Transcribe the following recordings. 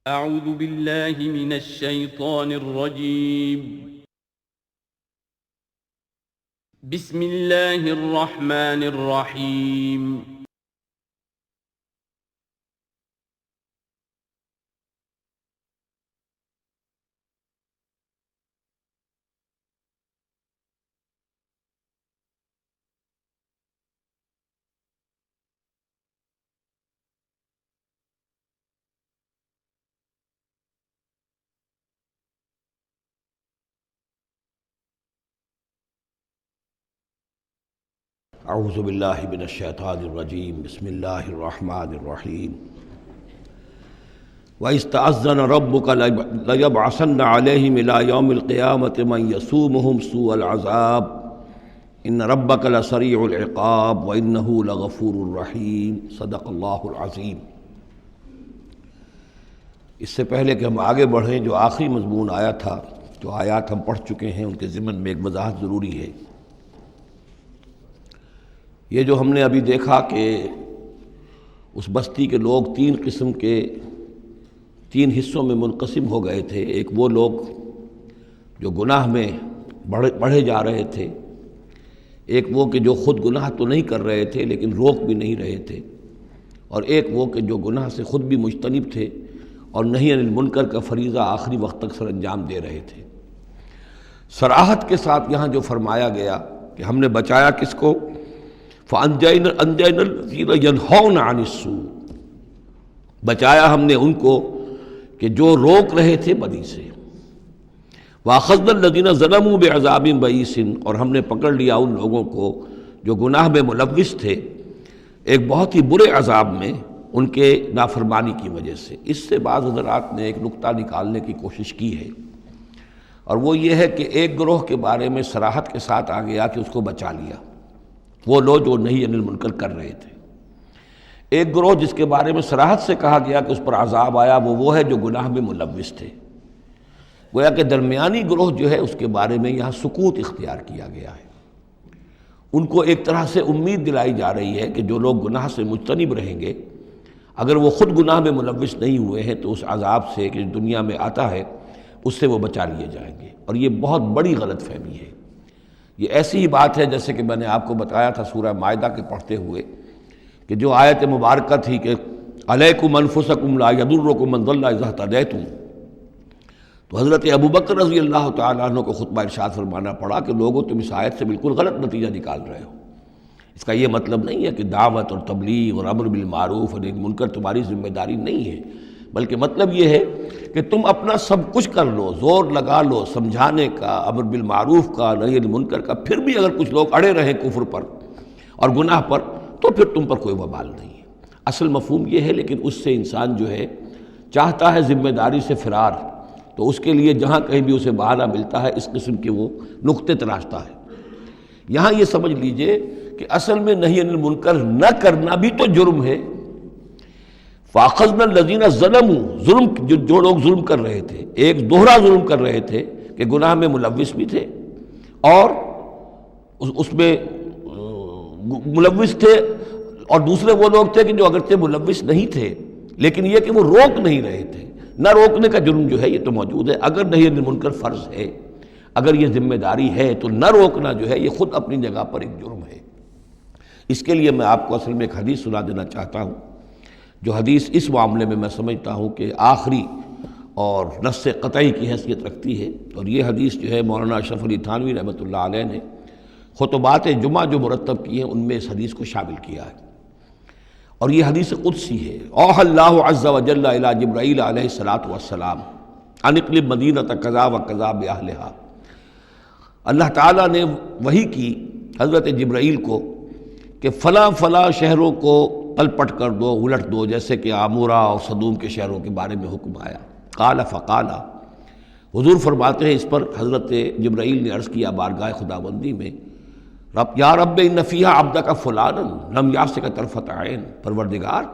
اعوذ باللہ من الشیطان الرجیم بسم اللہ الرحمن الرحیم اعوذ باللہ من الشیطان الرجیم بسم اللہ الرحمن الرحیم وَإِذْ تَأَذَّنَ رَبُّكَ لَيَبْعَثَنَّ عَلَيْهِمْ إِلَى يَوْمِ الْقِيَامَةِ مَنْ يَسُومُهُمْ سُوءَ الْعَذَابِ إِنَّ رَبَّكَ لَسَرِيعُ الْعِقَابِ وَإِنَّهُ لَغَفُورٌ رَحِيمٌ صدق اللہ العظیم۔ اس سے پہلے کہ ہم آگے بڑھیں، جو آخری مضمون آیا تھا، جو آیات ہم پڑھ چکے ہیں، ان کے ضمن میں ایک وضاحت ضروری ہے۔ یہ جو ہم نے ابھی دیکھا کہ اس بستی کے لوگ تین قسم کے تین حصوں میں منقسم ہو گئے تھے۔ ایک وہ لوگ جو گناہ میں بڑھے جا رہے تھے، ایک وہ کہ جو خود گناہ تو نہیں کر رہے تھے لیکن روک بھی نہیں رہے تھے، اور ایک وہ کہ جو گناہ سے خود بھی مجتنب تھے اور نہی عن المنکر کا فریضہ آخری وقت تک سر انجام دے رہے تھے۔ صراحت کے ساتھ یہاں جو فرمایا گیا کہ ہم نے بچایا کس کو؟ فَأَنْجَيْنَا الَّذِينَ يَنْهَوْنَ عَنِ السُّوءِ، بچایا ہم نے ان کو کہ جو روک رہے تھے بدی سے۔ وَأَخَذْنَا الَّذِينَ ظَلَمُوا بِعَذَابٍ بَئِيسٍ، اور ہم نے پکڑ لیا ان لوگوں کو جو گناہ میں ملوث تھے ایک بہت ہی برے عذاب میں، ان کے نافرمانی کی وجہ سے۔ اس سے بعض حضرات نے ایک نقطہ نکالنے کی کوشش کی ہے، اور وہ یہ ہے کہ ایک گروہ کے بارے میں صراحت کے ساتھ آ گیا کہ اس کو بچا لیا، وہ لوگ جو نہی عن المنکر کر رہے تھے۔ ایک گروہ جس کے بارے میں صراحت سے کہا گیا کہ اس پر عذاب آیا، وہ ہے جو گناہ میں ملوث تھے۔ گویا کہ درمیانی گروہ جو ہے اس کے بارے میں یہاں سکوت اختیار کیا گیا ہے۔ ان کو ایک طرح سے امید دلائی جا رہی ہے کہ جو لوگ گناہ سے مجتنب رہیں گے، اگر وہ خود گناہ میں ملوث نہیں ہوئے ہیں تو اس عذاب سے کہ دنیا میں آتا ہے اس سے وہ بچا لیے جائیں گے۔ اور یہ بہت بڑی غلط فہمی ہے۔ یہ ایسی ہی بات ہے جیسے کہ میں نے آپ کو بتایا تھا سورہ مائدہ کے پڑھتے ہوئے کہ جو آیت مبارکہ تھی کہ علیکم انفسکم لا یضرکم من ضل اذا اہتدیتم، تو حضرت ابوبکر رضی اللہ تعالیٰ عنہ کو خطبہ ارشاد فرمانا پڑا کہ لوگوں تم اس آیت سے بالکل غلط نتیجہ نکال رہے ہو۔ اس کا یہ مطلب نہیں ہے کہ دعوت اور تبلیغ اور امر بالمعروف اور نہی عن المنکر تمہاری ذمہ داری نہیں ہے، بلکہ مطلب یہ ہے کہ تم اپنا سب کچھ کر لو، زور لگا لو سمجھانے کا، امر بالمعروف کا، نہی عن المنکر کا، پھر بھی اگر کچھ لوگ اڑے رہیں کفر پر اور گناہ پر تو پھر تم پر کوئی وبال نہیں ہے۔ اصل مفہوم یہ ہے، لیکن اس سے انسان جو ہے چاہتا ہے ذمہ داری سے فرار، تو اس کے لیے جہاں کہیں بھی اسے بہانہ ملتا ہے اس قسم کے وہ نقطے تراشتا ہے۔ یہاں یہ سمجھ لیجئے کہ اصل میں نہی عن المنکر نہ کرنا بھی تو جرم ہے۔ فَأَخَذْنَا الَّذِينَ ظَلَمُوا، ظلم جو لوگ ظلم کر رہے تھے، ایک دوہرا ظلم کر رہے تھے کہ گناہ میں ملوث بھی تھے اور اس میں ملوث تھے، اور دوسرے وہ لوگ تھے کہ جو اگرچہ ملوث نہیں تھے لیکن یہ کہ وہ روک نہیں رہے تھے۔ نہ روکنے کا جرم جو ہے یہ تو موجود ہے۔ اگر نہی عن المنکر فرض ہے، اگر یہ ذمہ داری ہے، تو نہ روکنا جو ہے یہ خود اپنی جگہ پر ایک جرم ہے۔ اس کے لیے میں آپ کو اصل میں ایک حدیث سنا دینا چاہتا ہوں، جو حدیث اس معاملے میں سمجھتا ہوں کہ آخری اور نص قطعی کی حیثیت رکھتی ہے۔ اور یہ حدیث جو ہے مولانا اشرف علی تھانوی رحمۃ اللہ علیہ نے خطبات جمعہ جو مرتب کیے ہیں ان میں اس حدیث کو شامل کیا ہے، اور یہ حدیث قدسی ہے۔ اوحى اللہ عز وجل الی جبرائیل علیہ الصلاۃ والسلام ان اقلب مدینۃ کذا وکذا باہلھا، اللہ تعالیٰ نے وحی کی حضرت جبرائیل کو کہ فلاں فلاں شہروں کو پلٹ کر دو، الٹ دو، جیسے کہ عمورہ اور صدوم کے شہروں کے بارے میں حکم آیا۔ قال فقال، حضور فرماتے ہیں اس پر حضرت جبرائیل نے عرض کیا بارگاہ خداوندی میں، رب یا رب ان فیہا عبدک فلانا لم یعصک طرفۃ عین، پروردگار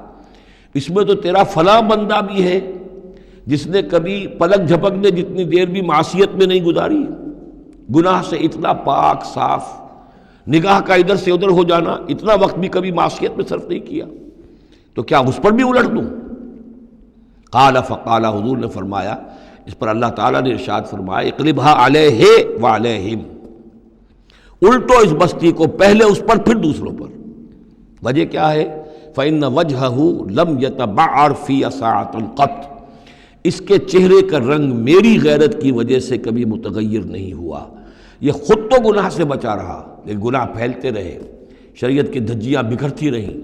اس میں تو تیرا فلاں بندہ بھی ہے جس نے کبھی پلک جھپکنے جتنی دیر بھی معصیت میں نہیں گزاری، گناہ سے اتنا پاک صاف، نگاہ کا ادھر سے ادھر ہو جانا، اتنا وقت بھی کبھی معصیت میں صرف نہیں کیا، تو کیا اس پر بھی الٹ دوں؟ قال فقال، حضور نے فرمایا، اس پر اللہ تعالیٰ نے ارشاد فرمایا اقلبها علیہ وعلیہم، الٹو اس بستی کو، پہلے اس پر پھر دوسروں پر۔ وجہ کیا ہے؟ فإن وجهه لم يتبعر في ساعة قط، اس کے چہرے کا رنگ میری غیرت کی وجہ سے کبھی متغیر نہیں ہوا۔ یہ خود تو گناہ سے بچا رہا، لیکن گناہ پھیلتے رہے، شریعت کی دھجیاں بکھرتی رہیں،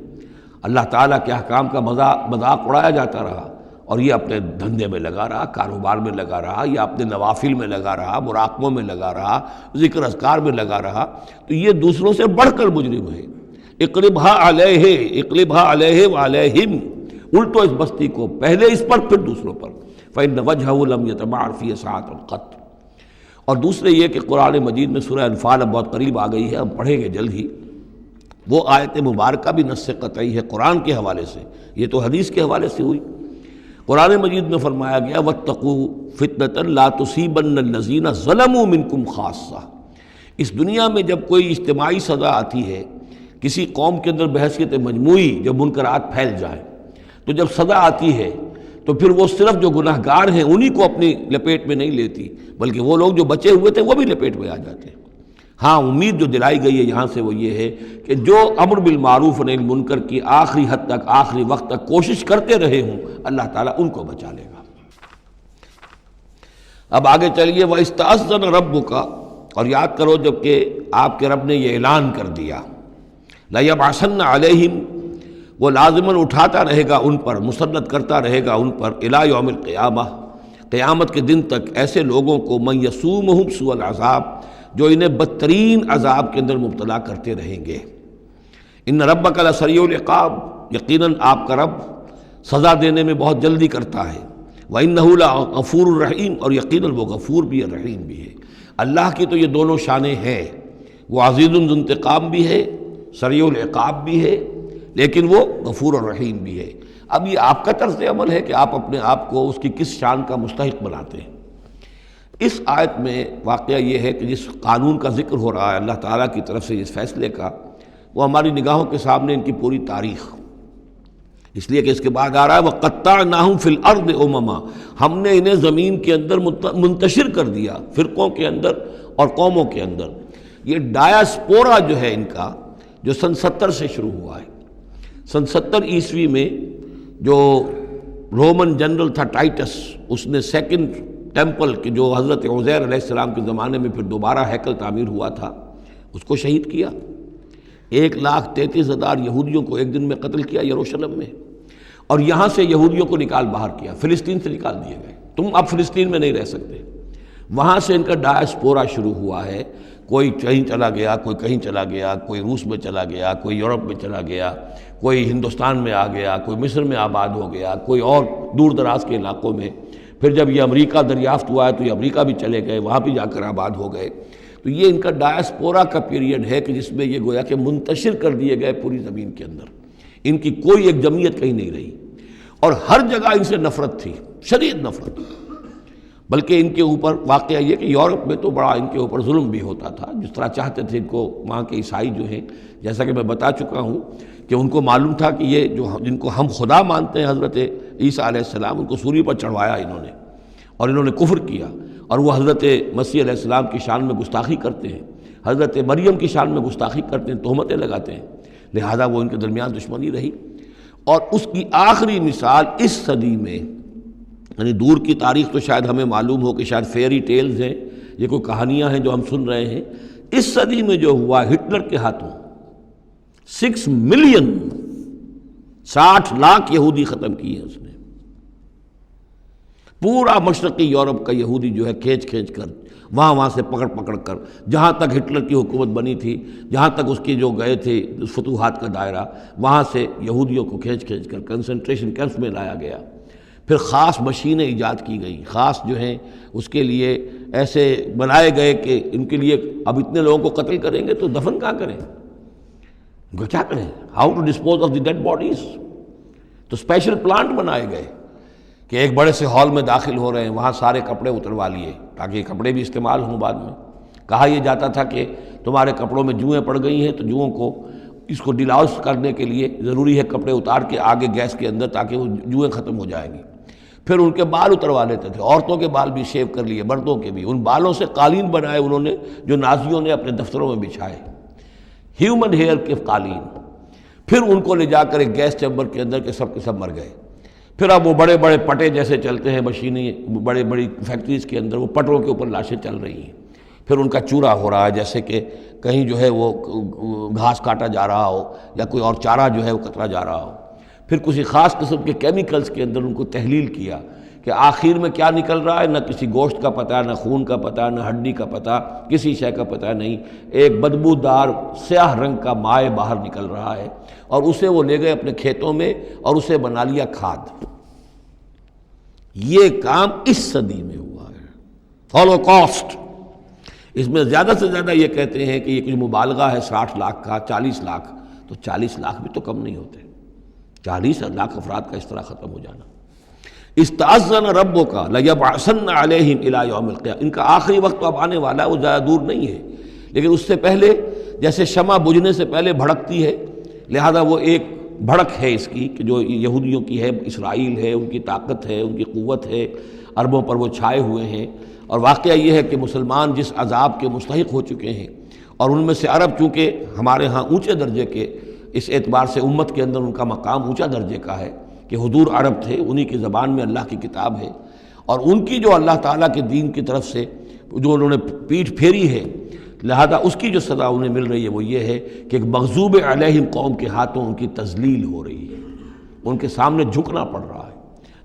اللہ تعالیٰ کے احکام کا مذاق اڑایا جاتا رہا، اور یہ اپنے دھندے میں لگا رہا، کاروبار میں لگا رہا، یا اپنے نوافل میں لگا رہا، مراقبوں میں لگا رہا، ذکر اذکار میں لگا رہا، تو یہ دوسروں سے بڑھ کر مجرم ہے۔ اقلبها علیہ، اقلبها علیہ وعلیہم، الٹو اس بستی کو، پہلے اس پر پھر دوسروں پر۔ فإن وجهه لم يتبعر في ساعة قط۔ اور دوسرے یہ کہ قرآن مجید میں سورہ انفال اب بہت قریب آ گئی ہے، ہم پڑھیں گے جلد ہی، وہ آیت مبارکہ بھی نص قطعی ہے قرآن کے حوالے سے، یہ تو حدیث کے حوالے سے ہوئی۔ قرآن مجید میں فرمایا گیا واتقوا فتنة لا تصیبن الذین ظلموا منکم خاصہ۔ اس دنیا میں جب کوئی اجتماعی سزا آتی ہے، کسی قوم کے اندر بحیثیت مجموعی جب منکرات پھیل جائیں، تو جب سزا آتی ہے تو پھر وہ صرف جو گناہ گار ہیں انہی کو اپنی لپیٹ میں نہیں لیتی، بلکہ وہ لوگ جو بچے ہوئے تھے وہ بھی لپیٹ میں آ جاتے ہیں۔ ہاں، امید جو دلائی گئی ہے یہاں سے وہ یہ ہے کہ جو امر بالمعروف و نہی عن المنکر کی آخری حد تک، آخری وقت تک کوشش کرتے رہے ہوں، اللہ تعالیٰ ان کو بچا لے گا۔ اب آگے چلیے، وَإِسْتَأْذَنَ رَبُّكَ، اور یاد کرو جب کہ آپ کے رب نے یہ اعلان کر دیا، لَيَبْعَثَنَّ عَلَيْهِمْ، وہ لازماً اٹھاتا رہے گا ان پر، مسلط کرتا رہے گا ان پر، الی یوم القیامہ، قیامت کے دن تک، ایسے لوگوں کو من یسومہم سوء العذاب، جو انہیں بدترین عذاب کے اندر مبتلا کرتے رہیں گے۔ ان ربک لسریع العقاب، یقیناً آپ کا رب سزا دینے میں بہت جلدی کرتا ہے۔ وَإِنَّهُ لَغَفُورٌ الرحیم، اور یقیناً وہ غفور بھی ہے، رحیم بھی ہے۔ اللہ کی تو یہ دونوں شانیں ہیں، وہ عزیز ذو انتقام بھی ہے، سریع العقاب بھی ہے، لیکن وہ غفور الرحیم بھی ہے۔ اب یہ آپ کا طرز عمل ہے کہ آپ اپنے آپ کو اس کی کس شان کا مستحق بناتے ہیں۔ اس آیت میں واقعہ یہ ہے کہ جس قانون کا ذکر ہو رہا ہے اللہ تعالیٰ کی طرف سے، اس فیصلے کا، وہ ہماری نگاہوں کے سامنے ان کی پوری تاریخ، اس لیے کہ اس کے بعد آ رہا ہے وَقَطَّعْنَاهُمْ فِي الْأَرْضِ أُمَمًا، ہم نے انہیں زمین کے اندر منتشر کر دیا، فرقوں کے اندر اور قوموں کے اندر۔ یہ ڈایاسپورا جو ہے ان کا، جو سن 70 سے شروع ہوا ہے، سن 70 عیسوی میں جو رومن جنرل تھا ٹائٹس، اس نے سیکنڈ ٹیمپل کہ جو حضرت عزیر علیہ السلام کے زمانے میں پھر دوبارہ ہیکل تعمیر ہوا تھا، اس کو شہید کیا۔ 1,33,000 یہودیوں کو ایک دن میں قتل کیا یروشلم میں، اور یہاں سے یہودیوں کو نکال باہر کیا، فلسطین سے نکال دیے گئے، تم اب فلسطین میں نہیں رہ سکتے۔ وہاں سے ان کا ڈایاسپورا شروع ہوا ہے، کوئی کہیں چلا گیا، کوئی کہیں چلا گیا، کوئی روس میں چلا گیا، کوئی یورپ میں چلا گیا، کوئی ہندوستان میں آ گیا، کوئی مصر میں آباد ہو گیا، کوئی اور دور دراز کے علاقوں میں۔ پھر جب یہ امریکہ دریافت ہوا ہے تو یہ امریکہ بھی چلے گئے، وہاں بھی جا کر آباد ہو گئے۔ تو یہ ان کا ڈایاسپورا کا پیریڈ ہے کہ جس میں یہ گویا کہ منتشر کر دیے گئے پوری زمین کے اندر، ان کی کوئی ایک جمعیت کہیں نہیں رہی، اور ہر جگہ ان سے نفرت تھی، شدید نفرت۔ بلکہ ان کے اوپر واقعہ یہ کہ یورپ میں تو بڑا ان کے اوپر ظلم بھی ہوتا تھا، جس طرح چاہتے تھے ان کو وہاں کے عیسائی جو ہیں، جیسا کہ میں بتا چکا ہوں کہ ان کو معلوم تھا کہ یہ جو جن کو ہم خدا مانتے ہیں حضرت عیسیٰ علیہ السلام، ان کو سولی پر چڑھوایا انہوں نے، اور انہوں نے کفر کیا، اور وہ حضرت مسیح علیہ السلام کی شان میں گستاخی کرتے ہیں، حضرت مریم کی شان میں گستاخی کرتے ہیں، تہمتیں لگاتے ہیں، لہذا وہ ان کے درمیان دشمنی رہی۔ اور اس کی آخری مثال اس صدی میں، یعنی دور کی تاریخ تو شاید ہمیں معلوم ہو کہ شاید فیری ٹیلز ہیں، یہ کوئی کہانیاں ہیں جو ہم سن رہے ہیں، اس صدی میں جو ہوا ہٹلر کے ہاتھوں 6 ملین 60 لاکھ یہودی ختم کیے اس نے، پورا مشرقی یورپ کا یہودی جو ہے کھینچ کر وہاں سے پکڑ کر، جہاں تک ہٹلر کی حکومت بنی تھی، جہاں تک اس کی جو گئے تھے فتوحات کا دائرہ، وہاں سے یہودیوں کو کھینچ کر کنسنٹریشن کیمپس میں لایا گیا۔ پھر خاص مشینیں ایجاد کی گئیں، خاص جو ہیں اس کے لیے ایسے بنائے گئے کہ ان کے لیے اب اتنے لوگوں کو قتل کریں گے تو دفن کہاں کریں، ان کو کیا کریں، how to dispose of the dead bodies. تو اسپیشل پلانٹ بنائے گئے کہ ایک بڑے سے ہال میں داخل ہو رہے ہیں، وہاں سارے کپڑے اتروا لیے تاکہ یہ کپڑے بھی استعمال ہوں بعد میں۔ کہا یہ جاتا تھا کہ تمہارے کپڑوں میں جوئیں پڑ گئی ہیں، تو جوؤں کو اس کو ڈیلاؤس کرنے کے لیے ضروری ہے کپڑے اتار کے آگے گیس کے اندر، تاکہ وہ جوئیں ختم ہو جائیں گی۔ پھر ان کے بال اتروا لیتے تھے، عورتوں کے بال بھی شیو کر لیے، مردوں کے بھی، ان بالوں سے قالین بنائے انہوں نے جو نازیوں نے اپنے دفتروں میں بچھائے، ہیومن ہیئر کے قالین۔ پھر ان کو لے جا کر ایک گیس چیمبر کے اندر کے سب مر گئے۔ پھر اب وہ بڑے بڑے پٹے جیسے چلتے ہیں مشینیں، بڑے بڑی فیکٹریز کے اندر وہ پٹوں کے اوپر لاشیں چل رہی ہیں، پھر ان کا چورا ہو رہا ہے، جیسے کہ کہیں جو ہے وہ گھاس کاٹا جا رہا ہو یا کوئی اور چارہ جو ہے وہ کترا جا رہا ہو۔ پھر کسی خاص قسم کے کیمیکلز کے اندر ان کو تحلیل کیا کہ آخر میں کیا نکل رہا ہے، نہ کسی گوشت کا پتہ، نہ خون کا پتہ، نہ ہڈی کا پتہ، کسی شے کا پتہ نہیں، ایک بدبودار سیاہ رنگ کا مائع باہر نکل رہا ہے، اور اسے وہ لے گئے اپنے کھیتوں میں اور اسے بنا لیا کھاد۔ یہ کام اس صدی میں ہوا ہے، ہولوکاسٹ۔ اس میں زیادہ سے زیادہ یہ کہتے ہیں کہ یہ کچھ مبالغہ ہے 60 لاکھ کا، 40 لاکھ، تو 40 لاکھ بھی تو کم نہیں ہوتے، 40 لاکھ افراد کا اس طرح ختم ہو جانا۔ استأذن ربک لیبعثن علیہم الی یوم القیامہ، ان کا آخری وقت تو اب آنے والا ہے، وہ زیادہ دور نہیں ہے، لیکن اس سے پہلے جیسے شمع بجھنے سے پہلے بھڑکتی ہے، لہذا وہ ایک بھڑک ہے اس کی کہ جو یہودیوں کی ہے، اسرائیل ہے، ان کی طاقت ہے، ان کی قوت ہے، عربوں پر وہ چھائے ہوئے ہیں۔ اور واقعہ یہ ہے کہ مسلمان جس عذاب کے مستحق ہو چکے ہیں، اور ان میں سے عرب چونکہ ہمارے ہاں اونچے درجے کے، اس اعتبار سے امت کے اندر ان کا مقام اونچا درجے کا ہے کہ حضور عرب تھے، انہی کی زبان میں اللہ کی کتاب ہے، اور ان کی جو اللہ تعالیٰ کے دین کی طرف سے جو انہوں نے پیٹھ پھیری ہے، لہذا اس کی جو سزا انہیں مل رہی ہے وہ یہ ہے کہ ایک مغضوب علیہم قوم کے ہاتھوں ان کی تذلیل ہو رہی ہے، ان کے سامنے جھکنا پڑ رہا ہے۔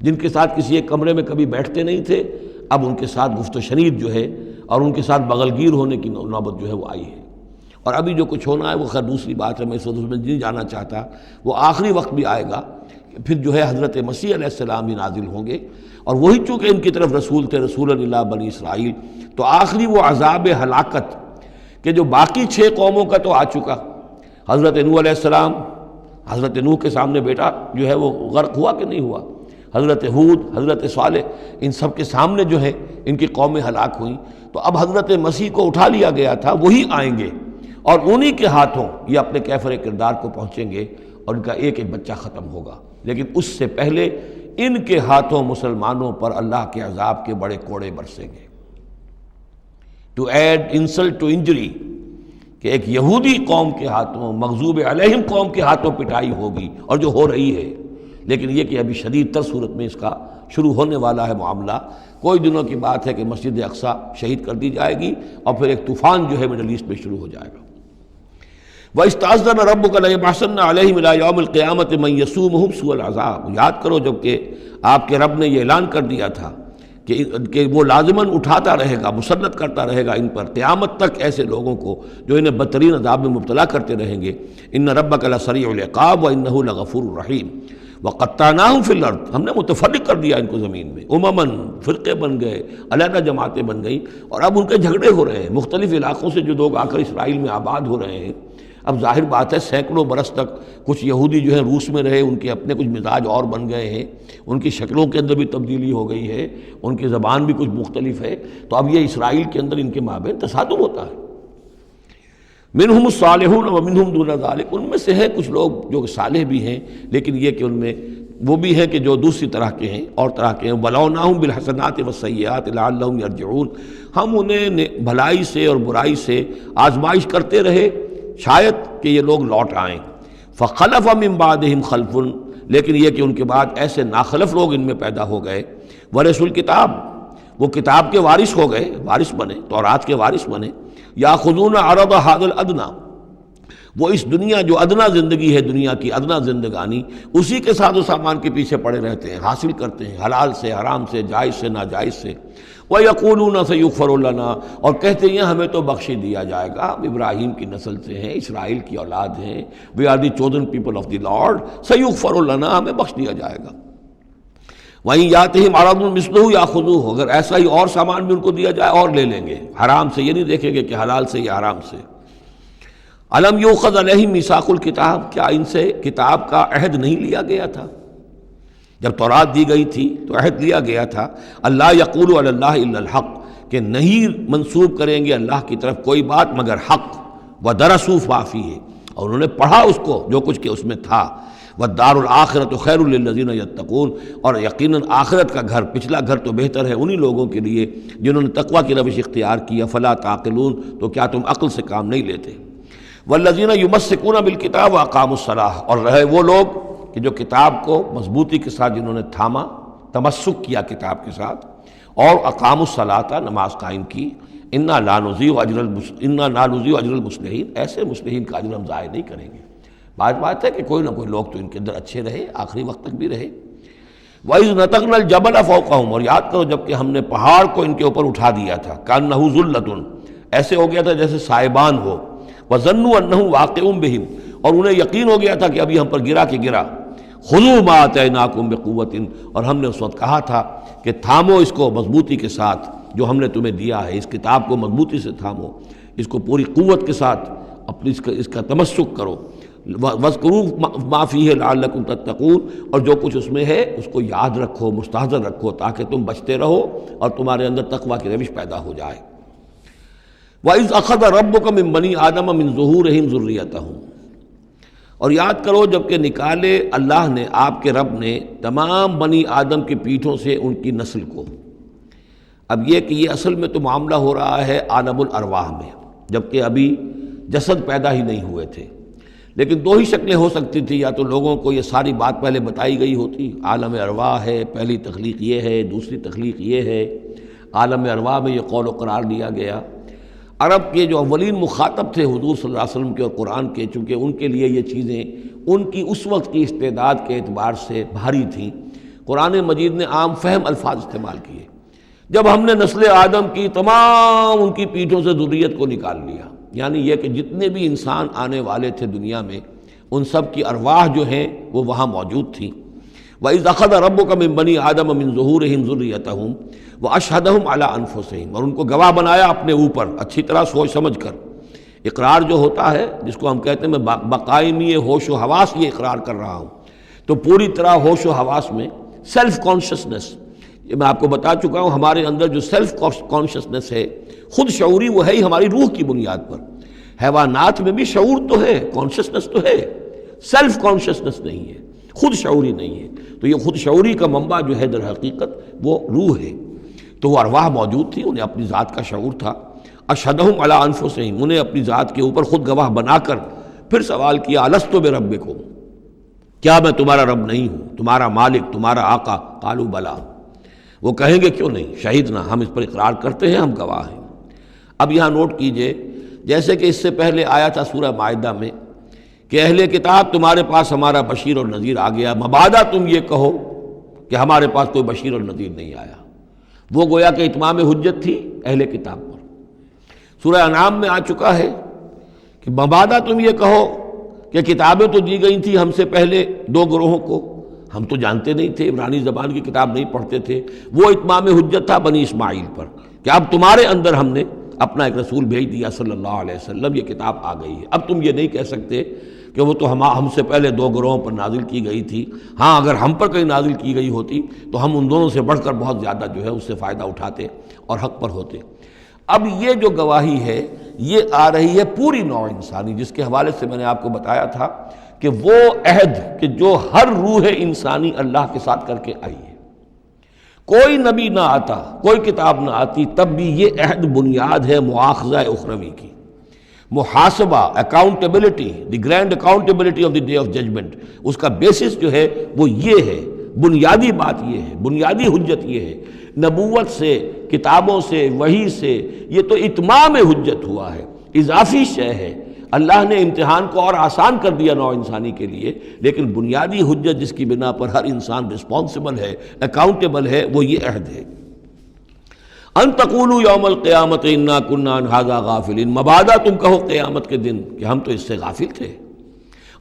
جن کے ساتھ کسی ایک کمرے میں کبھی بیٹھتے نہیں تھے، اب ان کے ساتھ گفت و شنید جو ہے اور ان کے ساتھ بغلگیر ہونے کی نوبت جو ہے وہ آئی ہے۔ اور ابھی جو کچھ ہونا ہے وہ خیر دوسری بات ہے، میں اس وقت اس میں نہیں جانا چاہتا، وہ آخری وقت بھی آئے گا، پھر جو ہے حضرت مسیح علیہ السلام بھی نازل ہوں گے، اور وہی چونکہ ان کی طرف رسول تھے، رسول اللہ بنی اسرائیل، تو آخری وہ عذاب ہلاکت کہ جو باقی 6 قوموں کا تو آ چکا، حضرت نوح علیہ السلام، حضرت نوح کے سامنے بیٹا جو ہے وہ غرق ہوا کہ نہیں ہوا، حضرت ہود، حضرت صالح، ان سب کے سامنے جو ہے ان کی قومیں ہلاک ہوئیں، تو اب حضرت مسیح کو اٹھا لیا گیا تھا، وہی آئیں گے اور انہی کے ہاتھوں یہ اپنے کیفر کردار کو پہنچیں گے اور ان کا ایک ایک بچہ ختم ہوگا، لیکن اس سے پہلے ان کے ہاتھوں مسلمانوں پر اللہ کے عذاب کے بڑے کوڑے برسیں گے۔ To add insult to injury, کہ ایک یہودی قوم کے ہاتھوں، مغضوب علیہم قوم کے ہاتھوں پٹائی ہوگی، اور جو ہو رہی ہے، لیکن یہ کہ ابھی شدید تر صورت میں اس کا شروع ہونے والا ہے معاملہ۔ کوئی دنوں کی بات ہے کہ مسجد اقصیٰ شہید کر دی جائے گی، اور پھر ایک طوفان جو ہے مڈل ایسٹ میں شروع ہو جائے گا۔ وَإِسْتَأْذَنَ رَبُّكَ لَيَبْعَثَنَّ عَلَيْهِمْ إِلَىٰ يَوْمِ الْقِيَامَةِ مَن يَسُومُهُمْ سُوءَ الْعَذَابِ، یاد کرو جب کہ آپ کے رب نے یہ اعلان کر دیا تھا کہ وہ لازماً اٹھاتا رہے گا، مسلط کرتا رہے گا ان پر قیامت تک ایسے لوگوں کو جو انہیں بدترین عذاب میں مبتلا کرتے رہیں گے۔ إِنَّ رَبَّكَ لَسَرِيعُ الْعِقَابِ وَإِنَّهُ لَغَفُورٌ رَحِيمٌ وَقَطَّعْنَاهُمْ فِي الْأَرْضِ، ہم نے متفرق کر دیا ان کو زمین میں، امماً، فرقے بن گئے، علیحدہ جماعتیں بن گئیں، اور اب ان کے جھگڑے ہو رہے ہیں، مختلف علاقوں سے جو لوگ آ کر اسرائیل میں آباد ہو رہے ہیں۔ اب ظاہر بات ہے سینکڑوں برس تک کچھ یہودی جو ہیں روس میں رہے، ان کے اپنے کچھ مزاج اور بن گئے ہیں، ان کی شکلوں کے اندر بھی تبدیلی ہو گئی ہے، ان کی زبان بھی کچھ مختلف ہے، تو اب یہ اسرائیل کے اندر ان کے مابین تصادم ہوتا ہے۔ منہم الصالحون ومنہم دون ذلک، ان میں سے ہیں کچھ لوگ جو صالح بھی ہیں، لیکن یہ کہ ان میں وہ بھی ہیں کہ جو دوسری طرح کے ہیں، اور طرح کے ہیں۔ وَبَلَوْنَاهُمْ بِالْحَسَنَاتِ وَالسَّيِّئَاتِ لَعَلَّهُمْ يَرْجِعُونَ، ہم انہیں بھلائی سے اور برائی سے آزمائش کرتے رہے شاید کہ یہ لوگ لوٹ آئیں۔ فَخَلَفَ مِن بَعْدِهِمْ خَلْفٌ، لیکن یہ کہ ان کے بعد ایسے ناخلف لوگ ان میں پیدا ہو گئے، وَرِثُوا الْكِتَابَ، وہ کتاب کے وارث ہو گئے، وارث بنے، تورات کے وارث بنے۔ یاخذون عرض هذا الادنی، وہ اس دنیا جو ادنا زندگی ہے، دنیا کی ادنا زندگانی، اسی کے ساتھ و سامان کے پیچھے پڑے رہتے ہیں، حاصل کرتے ہیں حلال سے، حرام سے، جائز سے، ناجائز سے۔ وَيَقُولُونَ سَيُغْفَرُ لَنَا، اور کہتے ہیں ہمیں تو بخش دیا جائے گا، ہم ابراہیم کی نسل سے ہیں، اسرائیل کی اولاد ہیں، we are the chosen people of the Lord، سَيُغْفَرُ لَنَا، ہمیں بخش دیا جائے گا۔ وہیں یاتہم عرض مثلہ یاخذوہ، اگر ایسا ہی اور سامان بھی ان کو دیا جائے اور لے لیں گے، حرام سے یہ نہیں دیکھیں گے کہ حلال سے یا حرام سے۔ الم یؤخذ علیہم میثاق الکتاب، کیا ان سے کتاب کا عہد نہیں لیا گیا تھا؟ جب تورات دی گئی تھی تو عہد لیا گیا تھا، اللہ یقول علی اللہ الا الحق، کہ نہیں منسوب کریں گے اللہ کی طرف کوئی بات مگر حق، ودرسوا ما فیہ، اور انہوں نے پڑھا اس کو جو کچھ کہ اس میں تھا۔ والدار الآخرۃ خیر للذین یتقون، اور یقیناً آخرت کا گھر، پچھلا گھر تو بہتر ہے انہی لوگوں کے لیے جنہوں نے تقویٰ کی روش اختیار کی. فلا تعقلون، تو کیا تم عقل سے کام نہیں لیتے؟ والذین یمسکون بالکتاب واقاموا الصلاۃ، اور رہے وہ لوگ کہ جو کتاب کو مضبوطی کے ساتھ جنہوں نے تھاما، تمسک کیا کتاب کے ساتھ، اور اقاموا الصلاۃ، نماز قائم کی. انا لا نضیع اجر المصلحین، ایسے مصلحین کا اجر ہم ضائع نہیں کریں گے. بات ہے کہ کوئی نہ کوئی لوگ تو ان کے اندر اچھے رہے، آخری وقت تک بھی رہے. وَإِذْ نَتَقْنَا الْجَبَلَ فَوْقَهُمْ، اور یاد کرو جب کہ ہم نے پہاڑ کو ان کے اوپر اٹھا دیا تھا. كَأَنَّهُ ذُلَّةٌ، ایسے ہو گیا تھا جیسے سائبان ہو. وَظَنُّوا أَنَّهُ واقع بِهِمْ، اور انہیں یقین ہو گیا تھا کہ ابھی ہم پر گرا کہ گرا. خُذُوا مَا آتَيْنَاكُمْ بِقُوَّةٍ، اور ہم نے اس وقت کہا تھا کہ تھامو اس کو مضبوطی کے ساتھ جو ہم نے تمہیں دیا ہے، اس کتاب کو مضبوطی سے تھامو، اس کو پوری قوت کے ساتھ اپنی اس کا تمسک کرو. وَاذْكُرُوا مَا فِيهِ لَعَلَّكُمْ تَتَّقُونَ، اور جو کچھ اس میں ہے اس کو یاد رکھو، مستحضر رکھو، تاکہ تم بچتے رہو اور تمہارے اندر تقویٰ کی روش پیدا ہو جائے. وَإِذْ أَخَذَ رَبُّكَ مِن بَنِي آدَمَ مِن ظُهُورِهِمْ ذُرِّيَّتَهُمْ، اور یاد کرو جب کہ نکالے اللہ نے، آپ کے رب نے، تمام بنی آدم کی پیٹھوں سے ان کی نسل کو. اب یہ کہ یہ اصل میں تو معاملہ ہو رہا ہے عالم الارواح میں، جبکہ ابھی جسد پیدا ہی نہیں ہوئے تھے. لیکن دو ہی شکلیں ہو سکتی تھی، یا تو لوگوں کو یہ ساری بات پہلے بتائی گئی ہوتی، عالم ارواح ہے، پہلی تخلیق یہ ہے، دوسری تخلیق یہ ہے. عالم ارواح میں یہ قول و قرار دیا گیا. عرب کے جو اولین مخاطب تھے حضور صلی اللہ علیہ وسلم کے اور قرآن کے، چونکہ ان کے لیے یہ چیزیں ان کی اس وقت کی استعداد کے اعتبار سے بھاری تھیں، قرآن مجید نے عام فہم الفاظ استعمال کیے. جب ہم نے نسل آدم کی تمام ان کی پیٹھوں سے ذریت کو نکال لیا، یعنی یہ کہ جتنے بھی انسان آنے والے تھے دنیا میں، ان سب کی ارواح جو ہیں وہ وہاں موجود تھیں. وَإِذْ أَخَذَ رَبُّكَ مِن بَنِي آدَمَ مِن ظُهُورِهِمْ ذُرِّيَّتَهُمْ وَأَشْهَدَهُمْ عَلَىٰ أَنفُسِهِمْ، اور ان کو گواہ بنایا اپنے اوپر، اچھی طرح سوچ سمجھ کر. اقرار جو ہوتا ہے جس کو ہم کہتے ہیں میں بقائمی ہوش و حواس یہ اقرار کر رہا ہوں، تو پوری طرح ہوش و حواس میں سیلف کانشسنس، یہ میں آپ کو بتا چکا ہوں، ہمارے اندر جو سیلف کانشسنس ہے، خود شعوری، وہ ہے ہی ہماری روح کی بنیاد پر. حیوانات میں بھی شعور تو ہے، کانشسنس تو ہے، سیلف کانشسنس نہیں ہے، خود شعوری نہیں ہے. تو یہ خود شعوری کا منبع جو ہے در حقیقت وہ روح ہے. تو وہ ارواح موجود تھی، انہیں اپنی ذات کا شعور تھا. اشہدہم علی انفسہم، انہیں اپنی ذات کے اوپر خود گواہ بنا کر پھر سوال کیا، الست بربکم، کیا میں تمہارا رب نہیں ہوں، تمہارا مالک، تمہارا آقا؟ قالوا بلا، وہ کہیں گے کیوں نہیں، شہیدنا، ہم اس پر اقرار کرتے ہیں، ہم گواہ ہیں. اب یہاں نوٹ کیجئے، جیسے کہ اس سے پہلے آیا تھا سورہ مائدہ میں کہ اہل کتاب تمہارے پاس ہمارا بشیر اور نذیر آ گیا، مبادا تم یہ کہو کہ ہمارے پاس کوئی بشیر اور نذیر نہیں آیا. وہ گویا کہ اتمام حجت تھی اہل کتاب پر. سورہ انعام میں آ چکا ہے کہ مبادا تم یہ کہو کہ کتابیں تو دی گئی تھیں ہم سے پہلے دو گروہوں کو، ہم تو جانتے نہیں تھے، عبرانی زبان کی کتاب نہیں پڑھتے تھے. وہ اتمام حجت تھا بنی اسماعیل پر کہ اب تمہارے اندر ہم نے اپنا ایک رسول بھیج دیا صلی اللہ علیہ وسلم، یہ کتاب آ گئی ہے. اب تم یہ نہیں کہہ سکتے کہ وہ تو ہم سے پہلے دو گروہوں پر نازل کی گئی تھی. ہاں اگر ہم پر کہیں نازل کی گئی ہوتی تو ہم ان دونوں سے بڑھ کر بہت زیادہ جو ہے اس سے فائدہ اٹھاتے اور حق پر ہوتے. اب یہ جو گواہی ہے یہ آ رہی ہے پوری نوع انسانی، جس کے حوالے سے میں نے آپ کو بتایا تھا کہ وہ عہد کہ جو ہر روح انسانی اللہ کے ساتھ کر کے آئی ہے. کوئی نبی نہ آتا، کوئی کتاب نہ آتی، تب بھی یہ عہد بنیاد ہے مؤاخذہ اخروی کی، محاسبہ، accountability, the grand accountability of the day of judgment. اس کا بیسس جو ہے وہ یہ ہے، بنیادی بات یہ ہے، بنیادی حجت یہ ہے. نبوت سے، کتابوں سے، وحی سے یہ تو اتمام حجت ہوا ہے، اضافی شے ہے. اللہ نے امتحان کو اور آسان کر دیا نوع انسانی کے لیے، لیکن بنیادی حجت جس کی بنا پر ہر انسان رسپانسبل ہے، اکاؤنٹیبل ہے، وہ یہ عہد ہے. ان تقولوا یوم القیامت انا کنا عن ھذا غافلین، مبادا تم کہو قیامت کے دن کہ ہم تو اس سے غافل تھے.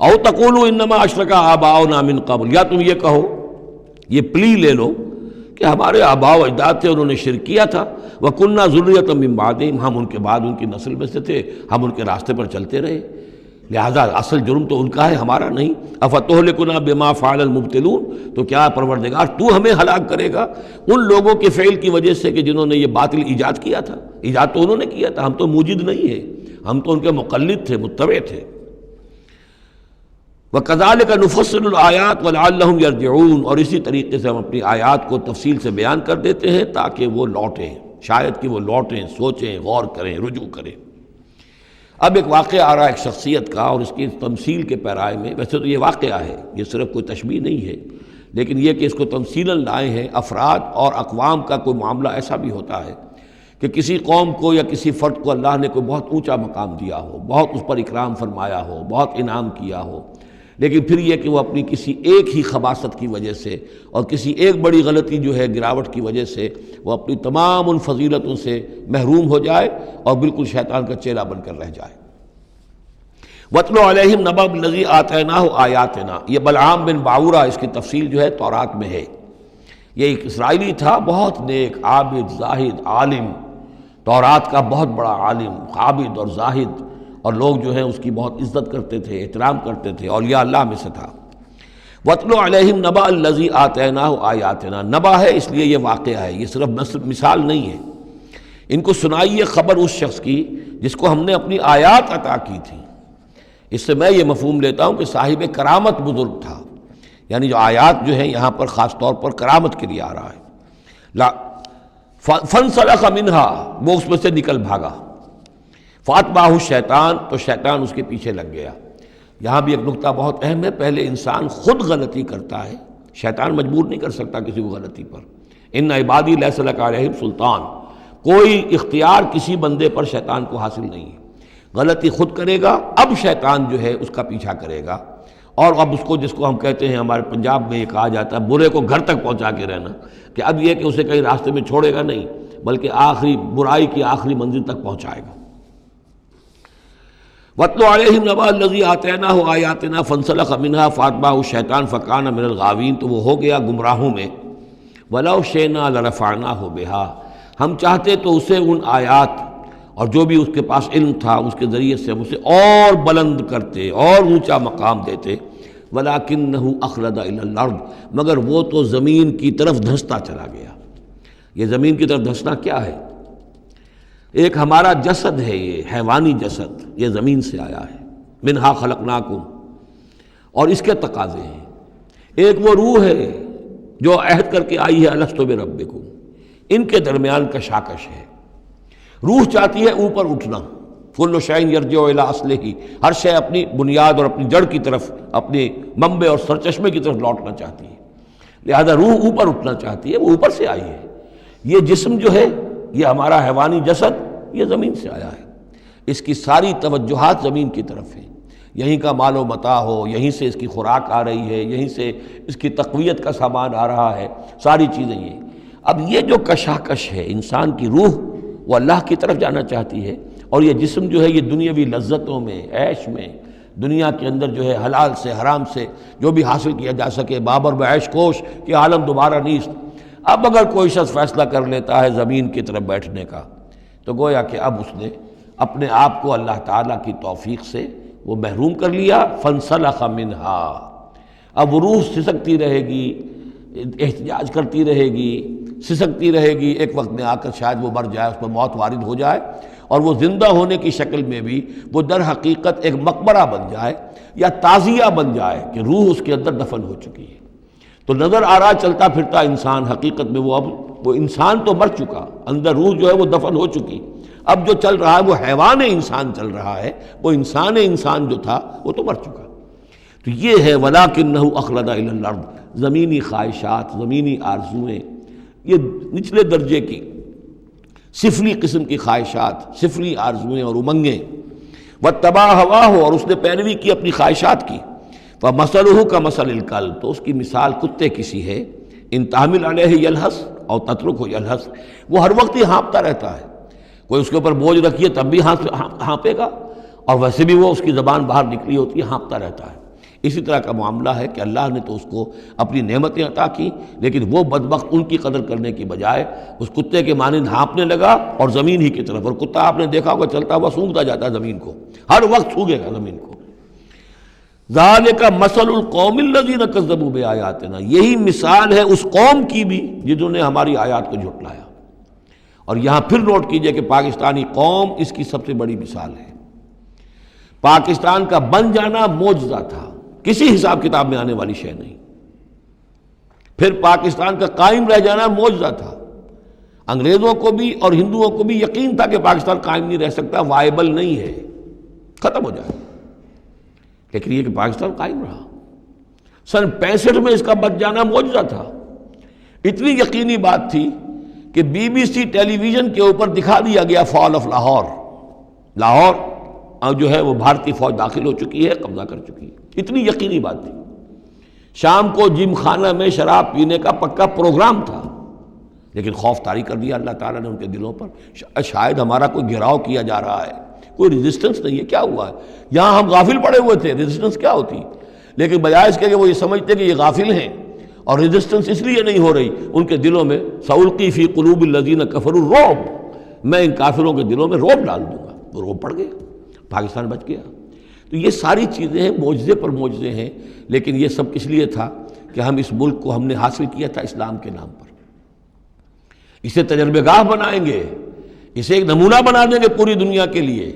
او تقولوا انما اشرک آباؤنا من قبل، یا تم یہ کہو، یہ پلی لے لو کہ ہمارے آباء و اجداد تھے، انہوں نے شرک کیا تھا. وَكُنَّا ذُرِّيَّةً مِّن بَعْدِهِمْ، ہم ان کے بعد ان کی نسل میں سے تھے، ہم ان کے راستے پر چلتے رہے، لہذا اصل جرم تو ان کا ہے، ہمارا نہیں. أَفَتُهْلِكُنَا بِمَا فَعَلَ الْمُبْطِلُونَ، تو کیا پروردگار تو ہمیں ہلاک کرے گا ان لوگوں کے فعل کی وجہ سے کہ جنہوں نے یہ باطل ایجاد کیا تھا. ایجاد تو انہوں نے کیا تھا، ہم تو موجد نہیں ہیں، ہم تو ان کے مقلد تھے، متبع تھے. وَكَذَلِكَ نُفَصِّلُ الْآيَاتِ وَلَعَلَّهُمْ يَرْجِعُونَ، اور اسی طریقے سے ہم اپنی آیات کو تفصیل سے بیان کر دیتے ہیں تاکہ وہ لوٹیں، شاید کہ وہ لوٹیں، سوچیں، غور کریں، رجوع کریں۔ اب ایک واقعہ آ رہا ہے ایک شخصیت کا، اور اس کی تمثیل کے پیرائے میں، ویسے تو یہ واقعہ ہے، یہ صرف کوئی تشبیہ نہیں ہے، لیکن یہ کہ اس کو تمثیلاً لائے ہیں۔ افراد اور اقوام کا کوئی معاملہ ایسا بھی ہوتا ہے کہ کسی قوم کو یا کسی فرد کو اللہ نے کوئی بہت اونچا مقام دیا ہو، بہت اس پر اکرام فرمایا ہو، بہت انعام کیا ہو، لیکن پھر یہ کہ وہ اپنی کسی ایک ہی خباثت کی وجہ سے اور کسی ایک بڑی غلطی جو ہے گراوٹ کی وجہ سے وہ اپنی تمام ان فضیلتوں سے محروم ہو جائے اور بالکل شیطان کا چیلا بن کر رہ جائے۔ وَاتْلُ عَلَيْهِمْ نَبَأَ الَّذِي آتَيْنَاهُ آيَاتِنَا، یہ بلعام بن باورہ، اس کی تفصیل جو ہے تورات میں ہے۔ یہ ایک اسرائیلی تھا، بہت نیک، عابد، زاہد، عالم، تورات کا بہت بڑا عالم، عابد اور زاہد، اور لوگ جو ہیں اس کی بہت عزت کرتے تھے، احترام کرتے تھے، اولیاء اللہ میں سے تھا۔ وَاتْلُ عَلَيْهِمْ نَبَأَ الَّذِي آتَيْنَاهُ آيَاتِنَا، نبأ ہے اس لیے یہ واقعہ ہے، یہ صرف مثال نہیں ہے۔ ان کو سنائیے خبر اس شخص کی جس کو ہم نے اپنی آیات عطا کی تھی۔ اس سے میں یہ مفہوم لیتا ہوں کہ صاحب کرامت بزرگ تھا، یعنی جو آیات جو ہیں یہاں پر خاص طور پر کرامت کے لیے آ رہا ہے۔ فَانْسَلَخَ مِنْهَا، وہ اس میں سے نکل بھاگا۔ فَأَتْبَعَهُ الشَّيْطَانُ، تو شیطان اس کے پیچھے لگ گیا۔ یہاں بھی ایک نکتہ بہت اہم ہے، پہلے انسان خود غلطی کرتا ہے، شیطان مجبور نہیں کر سکتا کسی کو غلطی پر۔ اِنَّ عِبَادِي لَيْسَ لَكَ عَلَيْهِمْ سُلْطَانٌ، کوئی اختیار کسی بندے پر شیطان کو حاصل نہیں ہے۔ غلطی خود کرے گا، اب شیطان جو ہے اس کا پیچھا کرے گا، اور اب اس کو، جس کو ہم کہتے ہیں ہمارے پنجاب میں یہ کہا جاتا ہے برے کو گھر تک پہنچا کے رہنا، کہ اب یہ کہ اسے کہیں راستے میں چھوڑے گا نہیں بلکہ آخری برائی کی آخری منزل تک پہنچائے گا۔ وَاتْلُ عَلَيْهِمْ نَبَأَ الَّذِي آتَيْنَاهُ آيَاتِنَا فَانْسَلَخَ مِنْهَا فَأَتْبَعَهُ الشَّيْطَانُ فَكَانَ مِنَ الْغَاوِينَ، تو وہ ہو گیا گمراہوں میں۔ وَلَوْ شِئْنَا لَرَفَعْنَاهُ بِهَا، ہم چاہتے تو اسے ان آیات اور جو بھی اس کے پاس علم تھا اس کے ذریعے سے ہم اسے اور بلند کرتے اور اونچا مقام دیتے۔ وَلَكِنَّهُ أَخْلَدَ إِلَى الْأَرْضِ، مگر وہ تو زمین کی طرف دھنستا چلا گیا۔ یہ زمین کی طرف دھنسنا کیا ہے؟ ایک ہمارا جسد ہے، یہ حیوانی جسد، یہ زمین سے آیا ہے۔ منہا خلقناکم، اور اس کے تقاضے ہیں۔ ایک وہ روح ہے جو عہد کر کے آئی ہے الستو بربکم، ان کے درمیان کشاکش ہے۔ روح چاہتی ہے اوپر اٹھنا، کل شیء یرجع الی اصلہ، ہر شے اپنی بنیاد اور اپنی جڑ کی طرف، اپنے منبع اور سرچشمے کی طرف لوٹنا چاہتی ہے، لہذا روح اوپر اٹھنا چاہتی ہے، وہ اوپر سے آئی ہے۔ یہ جسم جو ہے، یہ ہمارا حیوانی جسد، یہ زمین سے آیا ہے، اس کی ساری توجہات زمین کی طرف ہیں، یہیں کا مال و متاع ہو، یہیں سے اس کی خوراک آ رہی ہے، یہیں سے اس کی تقویت کا سامان آ رہا ہے، ساری چیزیں یہ۔ اب یہ جو کشاکش ہے، انسان کی روح وہ اللہ کی طرف جانا چاہتی ہے، اور یہ جسم جو ہے یہ دنیاوی لذتوں میں، عیش میں، دنیا کے اندر جو ہے حلال سے حرام سے جو بھی حاصل کیا جا سکے، بابر بعیش کوش کہ عالم دوبارہ نیست۔ اب اگر کوئی شخص فیصلہ کر لیتا ہے زمین کی طرف بیٹھنے کا، تو گویا کہ اب اس نے اپنے آپ کو اللہ تعالیٰ کی توفیق سے وہ محروم کر لیا۔ فَانْسَلَخَ مِنْهَا، اب وہ روح سسکتی رہے گی، احتجاج کرتی رہے گی، سسکتی رہے گی، ایک وقت میں آ کر شاید وہ مر جائے، اس پر موت وارد ہو جائے، اور وہ زندہ ہونے کی شکل میں بھی وہ در حقیقت ایک مقبرہ بن جائے یا تعزیہ بن جائے کہ روح اس کے اندر دفن ہو چکی ہے۔ تو نظر آ رہا چلتا پھرتا انسان، حقیقت میں وہ انسان تو مر چکا، اندر روح جو ہے وہ دفن ہو چکی، اب جو چل رہا ہے وہ حیوان انسان چل رہا ہے، وہ انسان جو تھا وہ تو مر چکا۔ تو یہ ہے وَلَكِنَّهُ أَخْلَدَ إِلَى الْأَرْضِ، زمینی خواہشات، زمینی آرزوئیں، یہ نچلے درجے کی سفلی قسم کی خواہشات، سفلی آرزوئیں اور امنگیں، وَاتَّبَعَ هَوَاهُ، اور اس نے پیروی کی اپنی خواہشات کی۔ فَمَثَلُهُ كَمَثَلِ الْكَلْبِ، تو اس کی مثال کتے کسی ہے، ان تحمل علیہ یلہث او تترکہ یلہث، وہ ہر وقت ہی ہانپتا رہتا ہے، کوئی اس کے اوپر بوجھ رکھیے تب بھی ہانپے گا، اور ویسے بھی وہ اس کی زبان باہر نکلی ہوتی ہے، ہانپتا رہتا ہے۔ اسی طرح کا معاملہ ہے کہ اللہ نے تو اس کو اپنی نعمتیں عطا کی، لیکن وہ بدبخت ان کی قدر کرنے کی بجائے اس کتے کے مانند ہانپنے لگا اور زمین ہی کی طرف، اور کتا آپ نے دیکھا ہوگا چلتا ہوا سونگتا جاتا ہے زمین کو، ہر وقت سونگے گا زمین کو۔ ذالک مثل القوم الذین کذبوا بآیاتنا، یہی مثال ہے اس قوم کی بھی جنہوں نے ہماری آیات کو جھٹلایا۔ اور یہاں پھر نوٹ کیجئے کہ پاکستانی قوم اس کی سب سے بڑی مثال ہے۔ پاکستان کا بن جانا معجزہ تھا، کسی حساب کتاب میں آنے والی شے نہیں۔ پھر پاکستان کا قائم رہ جانا معجزہ تھا، انگریزوں کو بھی اور ہندوؤں کو بھی یقین تھا کہ پاکستان قائم نہیں رہ سکتا، وائبل نہیں ہے، ختم ہو جائے، لیکن یہ کہ پاکستان قائم رہا۔ سن 65 میں اس کا بچ جانا معجزہ تھا، اتنی یقینی بات تھی کہ BBC ٹیلی ویژن کے اوپر دکھا دیا گیا فال آف لاہور، لاہور جو ہے وہ بھارتی فوج داخل ہو چکی ہے، قبضہ کر چکی ہے، اتنی یقینی بات تھی۔ شام کو جم خانہ میں شراب پینے کا پکا پروگرام تھا، لیکن خوف طاری کر دیا اللہ تعالیٰ نے ان کے دلوں پر، شاید ہمارا کوئی گھراؤ کیا جا رہا ہے، کوئی ریزسٹنس نہیں ہے، کیا ہوا ہے یہاں؟ ہم غافل پڑے ہوئے تھے، ریزسٹنس کیا ہوتی؟ لیکن بجائے اس کے کہ وہ یہ سمجھتے کہ یہ غافل ہیں، اور ریزسٹنس اس لیے نہیں ہو رہی، ان کے دلوں میں سألقی فی قلوب الذین کفروا الرعب، میں ان کافروں کے دلوں میں رعب ڈال دوں گا، وہ رعب پڑ گیا، پاکستان بچ گیا۔ تو یہ ساری چیزیں ہیں، معجزے پر معجزے ہیں، لیکن یہ سب کس لیے تھا کہ ہم اس ملک کو ہم نے حاصل کیا تھا اسلام کے نام پر، اسے تجربہ گاہ بنائیں گے، اسے ایک نمونہ بنا دیں گے پوری دنیا کے لیے،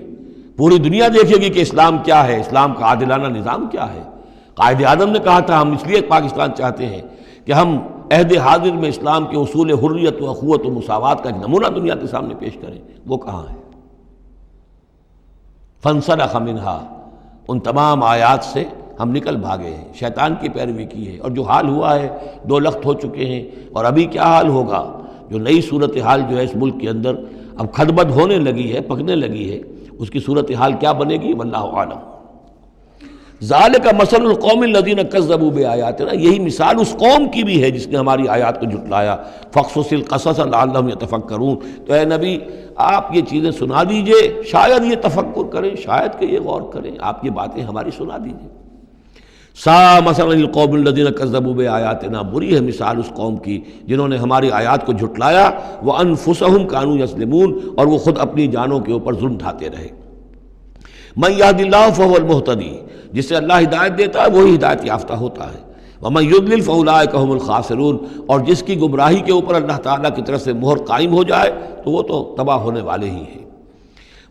پوری دنیا دیکھے گی کہ اسلام کیا ہے، اسلام کا عادلانہ نظام کیا ہے۔ قائد اعظم نے کہا تھا ہم اس لیے پاکستان چاہتے ہیں کہ ہم عہد حاضر میں اسلام کے اصول حریت و اخوت و مساوات کا ایک نمونہ دنیا کے سامنے پیش کریں، وہ کہاں ہے؟ فانسلخ منہا، ان تمام آیات سے ہم نکل بھاگے ہیں، شیطان کی پیروی کی ہے، اور جو حال ہوا ہے 2 لخت ہو چکے ہیں، اور ابھی کیا حال ہوگا، جو نئی صورتحال جو ہے اس ملک کے اندر اب کھدبد ہونے لگی ہے، پکنے لگی ہے، اس کی صورتحال کیا بنے گی واللہ اعلم۔ ذالک مثل القوم الذین کذبوا بآیاتنا، یہی مثال اس قوم کی بھی ہے جس نے ہماری آیات کو جھٹلایا، فاقصص القصص لعلہم یتفکرون، تو اے نبی آپ یہ چیزیں سنا دیجئے، شاید یہ تفکر کریں، شاید کہ یہ غور کریں، آپ یہ باتیں ہماری سنا دیجئے۔ سا مثلا القوم الذین کذبوا بآیاتنا، بری ہے مثال اس قوم کی جنہوں نے ہماری آیات کو جھٹلایا، وانفسہم کانوا یظلمون، اور وہ خود اپنی جانوں کے اوپر ظلم ڈھاتے رہے۔ من یہد اللہ فہو المہتدی، جسے اللہ ہدایت دیتا ہے وہی ہدایت یافتہ ہوتا ہے، ومن یضلل فاولئک هم الخاسرون، اور جس کی گمراہی کے اوپر اللہ تعالیٰ کی طرف سے مہر قائم ہو جائے تو وہ تو تباہ ہونے والے ہی ہیں۔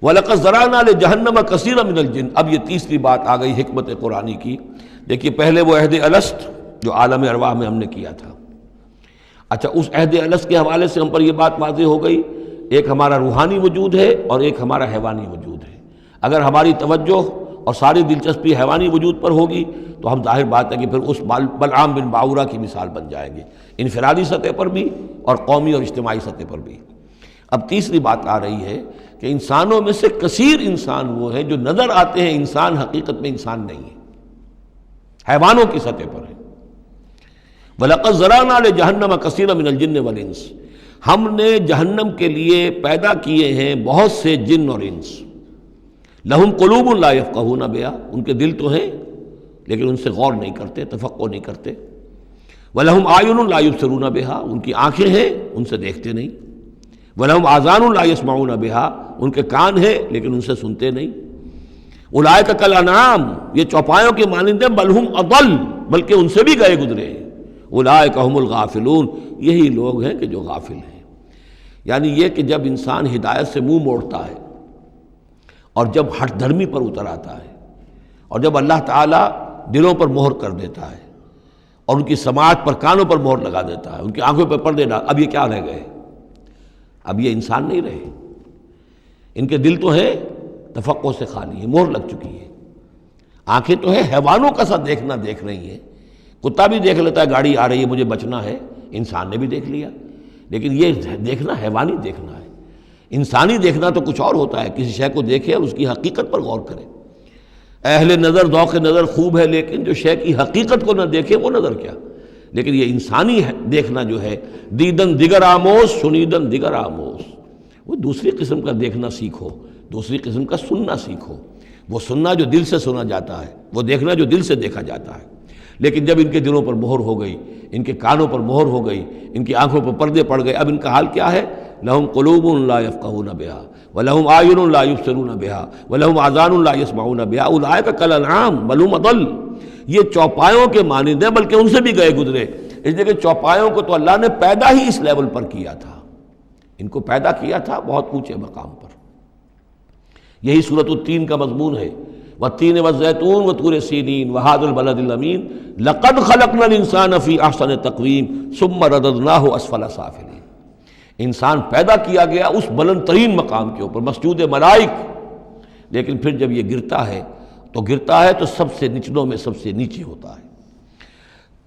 وَلَقَدْ ذَرَأْنَا لِجَهَنَّمَ كَثِيرًا مِنَ الْجِنِّ، اب یہ تیسری بات آ گئی حکمت قرآنی کی۔ دیکھیے پہلے وہ عہد الست جو عالم ارواح میں ہم نے کیا تھا، اچھا اس عہد الست کے حوالے سے ہم پر یہ بات واضح ہو گئی، ایک ہمارا روحانی وجود ہے اور ایک ہمارا حیوانی وجود ہے۔ اگر ہماری توجہ اور ساری دلچسپی حیوانی وجود پر ہوگی تو ہم ظاہر بات ہے کہ پھر اس بلعام بن باورہ کی مثال بن جائیں گے، انفرادی سطح پر بھی اور قومی اور اجتماعی سطح پر بھی۔ اب تیسری بات آ رہی ہے کہ انسانوں میں سے کثیر انسان وہ ہیں جو نظر آتے ہیں انسان، حقیقت میں انسان نہیں ہے، حیوانوں کی سطح پر ہے۔ وَلَقَدْ ذَرَأْنَا لِجَهَنَّمَ كَثِيرًا مِنَ الْجِنِّ وَالْإِنسِ، ہم نے جہنم کے لیے پیدا کیے ہیں بہت سے جن اور انس۔ لہم قلوب لا یفقہون بہا، ان کے دل تو ہیں لیکن ان سے غور نہیں کرتے، تفقہ نہیں کرتے۔ وَلَهُمْ أَعْيُنٌ لَا يُبْصِرُونَ بِهَا، ان کی آنکھیں ہیں ان سے دیکھتے نہیں۔ وَلَهُمْ آذَانٌ لَا يَسْمَعُونَ بِهَا، ان کے کان ہیں لیکن ان سے سنتے نہیں۔ اولئک کالانعام، یہ چوپایوں کے مانند ہیں، بل ہم اضل، بلکہ ان سے بھی گئے گزرے ہیں۔ اولئک هم الغافلون، یہی لوگ ہیں کہ جو غافل ہیں۔ یعنی یہ کہ جب انسان ہدایت سے منہ موڑتا ہے اور جب ہٹ دھرمی پر اتر آتا ہے اور جب اللہ تعالیٰ دلوں پر مہر کر دیتا ہے اور ان کی سماعت پر کانوں پر مہر لگا دیتا ہے، ان کی آنکھوں پر پردے ڈال، اب یہ کیا رہ گئے؟ اب یہ انسان نہیں رہے، ان کے دل تو ہیں تفقع سے خالی ہے، مہر لگ چکی ہے۔ آنکھیں تو ہیں، حیوانوں کا سا دیکھنا دیکھ رہی ہیں، کتا بھی دیکھ لیتا ہے گاڑی آ رہی ہے مجھے بچنا ہے، انسان نے بھی دیکھ لیا، لیکن یہ دیکھنا حیوانی دیکھنا ہے۔ انسانی دیکھنا تو کچھ اور ہوتا ہے، کسی شے کو دیکھے اور اس کی حقیقت پر غور کرے۔ اہل نظر ذوق نظر خوب ہے، لیکن جو شے کی حقیقت کو نہ دیکھے وہ نظر کیا۔ لیکن یہ انسانی دیکھنا جو ہے، دیدن دیگر آموز شنیدن دیگر آموز، وہ دوسری قسم کا دیکھنا سیکھو، دوسری قسم کا سننا سیکھو۔ وہ سننا جو دل سے سنا جاتا ہے، وہ دیکھنا جو دل سے دیکھا جاتا ہے۔ لیکن جب ان کے دلوں پر مہر ہو گئی، ان کے کانوں پر مہر ہو گئی، ان کی آنکھوں پر پردے پڑ گئے، اب ان کا حال کیا ہے؟ لہم قلوب لا یفقہون بہا ولہم اعین لا یبصرون بہا ولہم آذان لا یسمعون بہا اولئک کالانعام بل ہم اضل، یہ چوپایوں کے مانند ہیں بلکہ ان سے بھی گئے گزرے۔ اس لیے کہ چوپایوں کو تو اللہ نے پیدا ہی اس لیول پر کیا تھا، ان کو پیدا کیا تھا بہت اونچے مقام پر۔ یہی سورۃ التین کا مضمون ہے والتین والزیتون وطور سینین وہذا البلد الامین لقد خلقنا الانسان فی احسن تقویم ثم رددناہ اسفل سافلین. انسان پیدا کیا گیا اس بلند ترین مقام کے اوپر مسجود ملائک، لیکن پھر جب یہ گرتا ہے تو سب سے نچلوں میں سب سے نیچے ہوتا ہے.